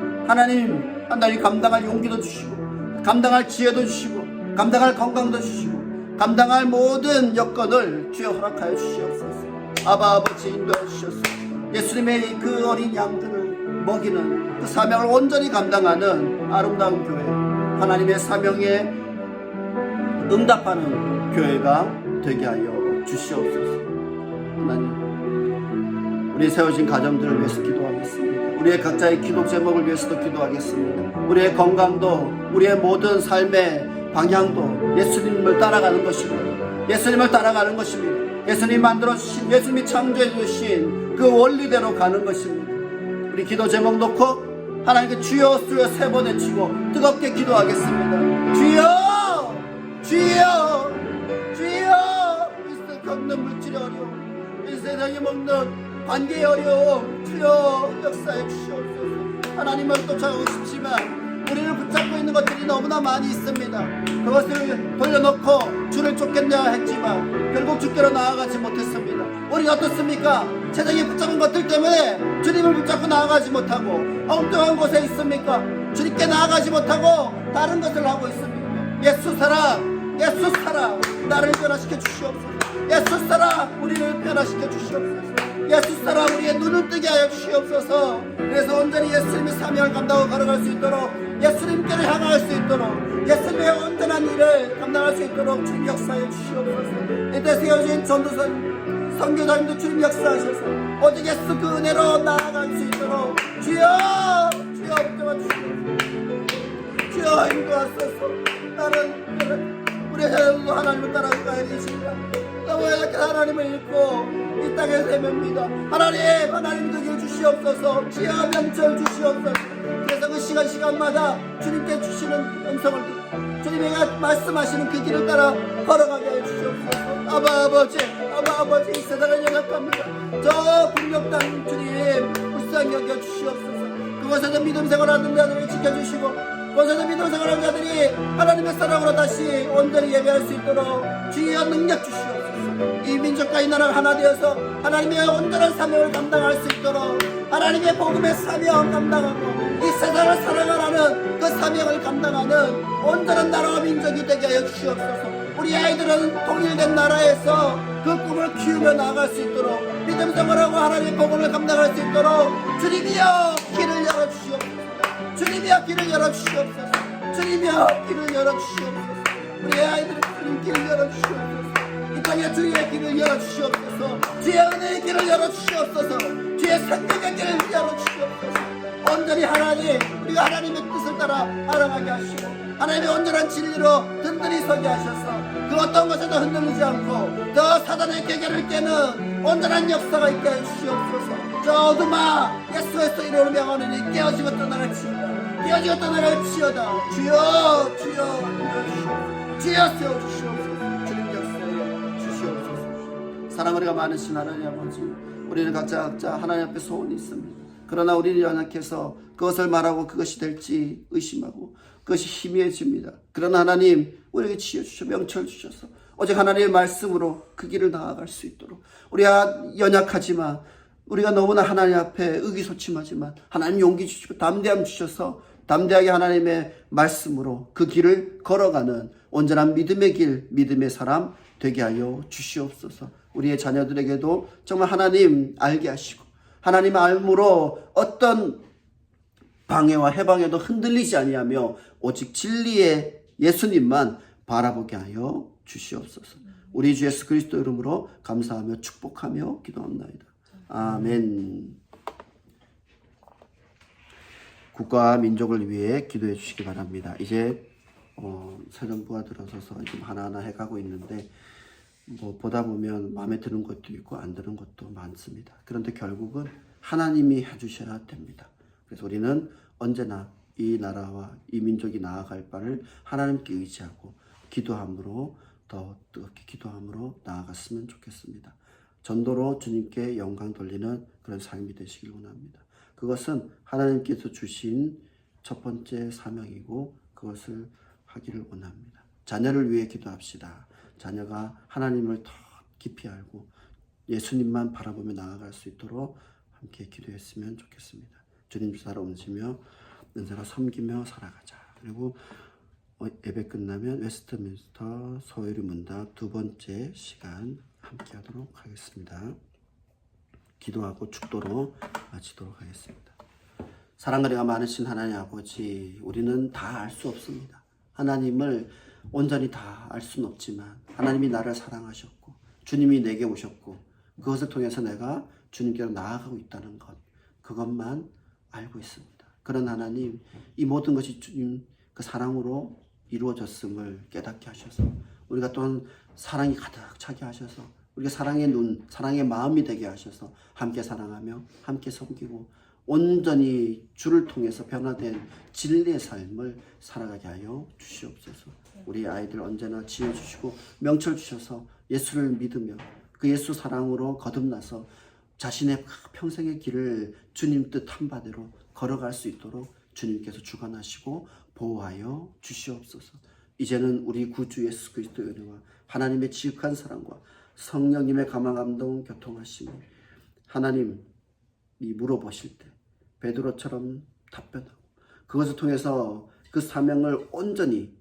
감당할 용기도 주시고 감당할 지혜도 주시고 감당할 건강도 주시고 감당할 모든 여건을 주여 허락하여 주시옵소서. 아버지 인도해 주셔서 예수님의 그 어린 양들을 먹이는 그 사명을 온전히 감당하는 아름다운 교회, 하나님의 사명에 응답하는 교회가 되게 하여 주시옵소서. 하나님, 우리 세워진 가정들을 위해서 기도하겠습니다. 우리의 각자의 기도 제목을 위해서도 기도하겠습니다. 우리의 건강도, 우리의 모든 삶의 방향도 예수님을 따라가는 것입니다. 예수님을 따라가는 것입니다. 예수님이 만들어주신, 예수님이 창조해주신 그 원리대로 가는 것입니다. 우리 기도 제목 놓고 하나님께 주여 주여 3번 외치고 뜨겁게 기도하겠습니다. 주여 주여 주여. 이 세상에 겪는 물질의 어려움, 이 세상에 먹는 관계의 어려움 주여 역사해 주시옵소서. 하나님을 쫓아가고 싶지만 우리를 붙잡고 있는 것들이 너무나 많이 있습니다. 그것을 돌려놓고 주를 쫓겠냐 했지만 결국 주께로 나아가지 못했습니다. 우리가 어떻습니까? 세상에 붙잡은 것들 때문에 주님을 붙잡고 나아가지 못하고 엉뚱한 곳에 있습니까? 주님께 나아가지 못하고 다른 것을 하고 있습니다. 예수 사랑, 예수 사랑, 나를 변화시켜 주시옵소서. 예수 사랑, 우리를 변화시켜 주시옵소서. 예수 사랑, 우리의 눈을 뜨게 하여 주시옵소서. 그래서 온전히 예수님의 사명을 감당하고 걸어갈 수 있도록, 예수님께를 향할 수 있도록, 예수님의 온전한 일을 감당할 수 있도록 주님 역사해 주시옵소서. 이때 세워진 전도선 선교사님도 주님 역사하셔서 오직 예수 그 은혜로 나아갈 수 있도록 주여, 주여 붙잡아 주시옵소서. 주여 인도하소서. 나는 우리 자녀들도 하나님을 따라가야 되십니다. 너무 이렇게 하나님을 잃고 이 땅에 세맵니다. 하나님, 하나님 덕에 주시옵소서. 지혜와 명철 주시옵소서. 그래서 그 시간마다 주님께 주시는 음성을 듣고 주님이 말씀하시는 그 길을 따라 걸어가게 해 주시옵소서. 아버지, 이 세상은 연약합니다. 저 북녘 땅 주님 불쌍히 여겨 주시옵소서. 그곳에서 믿음 생활하는 자들을 지켜주시고 그곳에서 믿음 생활하는 자들이 하나님의 사랑으로 다시 온전히 예배할 수 있도록 주여 능력 주시옵소서. 이 민족과 이 나라가 하나 되어서 하나님의 온전한 사명을 감당할 수 있도록 하나님의 복음의 사명을 감당하고 이 세상을 사랑하라는 그 사명을 감당하는 온전한 나라와 민족이 되게 하여 주시옵소서. 우리 아이들은 통일된 나라에서 그 꿈을 키우며 나아갈 수 있도록 믿음 생활하고 하나님의 복음을 감당할 수 있도록 주님이여 길을 열어주시옵소서. 주님이여 길을 열어주시옵소서. 주님이여 길을 열어주시옵소서. 우리 아이들은 주님 길을 열어주시옵소서. 이 땅에 주의 길을 열어주시옵소서. 주의 은혜의 길을 열어주시옵소서. 주의 생명의 길을 열어주시옵소서. 온전히 하나님, 우리가 하나님의 뜻을 따라 알아가게 하시고 하나님의 온전한 진리로 든든히 서게 하셔서 그 어떤 것에도 흔들리지 않고 더 사단의 계계를 깨는 온전한 역사가 있게 해주시옵소서. 저 어둠아 예수에서 이름으로 명하노니 깨어지고 떠나갈지어다. 깨어지고 떠나갈지어다. 주여, 주여, 주여 세워주시옵소서. 주님 역사에 주시옵소서. 사랑 우리가 많으신 하나님 아버지, 우리는 각자 하나님 앞에 소원이 있습니다. 그러나 우리는 연약해서 그것을 말하고 그것이 될지 의심하고 그것이 희미해집니다. 그러나 하나님, 우리에게 지혜 주셔 명철 주셔서 오직 하나님의 말씀으로 그 길을 나아갈 수 있도록, 우리가 연약하지만 우리가 너무나 하나님 앞에 의기소침하지만 하나님 용기 주시고 담대함 주셔서 담대하게 하나님의 말씀으로 그 길을 걸어가는 온전한 믿음의 길, 믿음의 사람 되게 하여 주시옵소서. 우리의 자녀들에게도 정말 하나님 알게 하시고 하나님 알므로 어떤 방해와 해방에도 흔들리지 아니하며 오직 진리의 예수님만 바라보게 하여 주시옵소서. 우리 주 예수 그리스도 이름으로 감사하며 축복하며 기도합나이다. 아멘. 국가와 민족을 위해 기도해 주시기 바랍니다. 이제 사정부가 들어서서 지금 하나하나 해가고 있는데 보다 보면 마음에 드는 것도 있고 안 드는 것도 많습니다. 그런데 결국은 하나님이 해주셔야 됩니다. 그래서 우리는 언제나 이 나라와 이 민족이 나아갈 바를 하나님께 의지하고 기도함으로 더 뜨겁게 기도함으로 나아갔으면 좋겠습니다. 전도로 주님께 영광 돌리는 그런 삶이 되시길 원합니다. 그것은 하나님께서 주신 첫 번째 사명이고 그것을 하기를 원합니다. 자녀를 위해 기도합시다. 자녀가 하나님을 더 깊이 알고 예수님만 바라보며 나아갈 수 있도록 함께 기도했으면 좋겠습니다. 주님 주사로 옮기며 은사로 섬기며 살아가자. 그리고 예배 끝나면 웨스트민스터 소요리 문답 두 번째 시간 함께 하도록 하겠습니다. 기도하고 축도로 마치도록 하겠습니다. 사랑과 은혜가 많으신 하나님 아버지, 우리는 다 알 수 없습니다. 하나님을 온전히 다 알 수는 없지만 하나님이 나를 사랑하셨고 주님이 내게 오셨고 그것을 통해서 내가 주님께로 나아가고 있다는 것, 그것만 알고 있습니다. 그런 하나님, 이 모든 것이 주님 그 사랑으로 이루어졌음을 깨닫게 하셔서 우리가 또한 사랑이 가득 차게 하셔서 우리가 사랑의 눈, 사랑의 마음이 되게 하셔서 함께 사랑하며 함께 섬기고 온전히 주를 통해서 변화된 진리의 삶을 살아가게 하여 주시옵소서. 우리 아이들 언제나 지혜 주시고 명철 주셔서 예수를 믿으며 그 예수 사랑으로 거듭나서 자신의 평생의 길을 주님 뜻 한 바대로 걸어갈 수 있도록 주님께서 주관하시고 보호하여 주시옵소서. 이제는 우리 구주 예수 그리스도의 은혜와 하나님의 지극한 사랑과 성령님의 감화 감동 교통하심이 하나님이 물어보실 때 베드로처럼 답변하고 그것을 통해서 그 사명을 온전히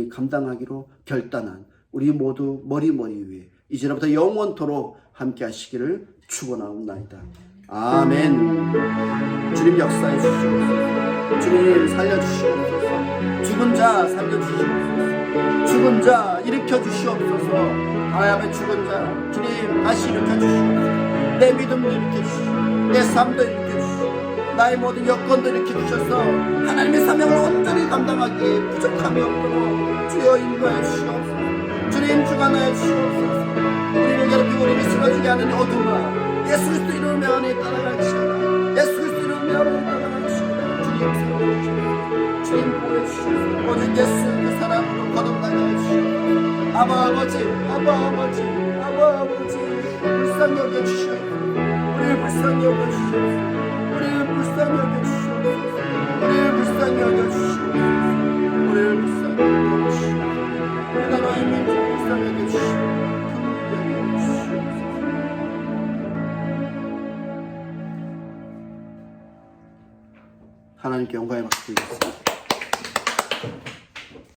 감당하기로 결단한 우리 모두 머리 위에 이제로부터 영원토록 함께 하시기를 축원하옵나이다. 아멘. 주님 역사해 주시옵소서. 주님 살려주시옵소서. 죽은 자 살려주시옵소서. 죽은 자 일으켜 주시옵소서. 하나님의 죽은 자 주님 다시 일으켜 주시옵소서. 내 믿음도 일으켜 주시옵소서. 내 삶도 일으켜 주시옵소서. 나의 모든 여건도 일으켜 주셔서 하나님의 사명을 온전히 감당하기에 부족함이 없도록 주여 인도하여 주시옵소서. 주님 주관하여 주시옵소서. 우리를 괴롭히고 우리를 쓰러지게 하는 어둠아 예수 그리스도 이름으로 명하니 따라갈지어다. 예수 그리스도 이름으로 명하니 따라갈지어다. 주님 사랑해 주시옵소서. 주님 보여 주시옵소서. 오직 예수 그 사랑으로 거듭나게 해주시옵소서. 아버지 불쌍히 여겨주시옵소서. 우리를 불쌍히 여겨주시옵소서. 우리를 불쌍히 여겨주시옵소서. 우리를 불쌍히 여겨주시옵소서. 우리를 불쌍히 여겨주시옵소서. 우리가 너의 민족 불쌍히 여겨주시옵소서. 하나님께 영광의 박수 드리겠습니다.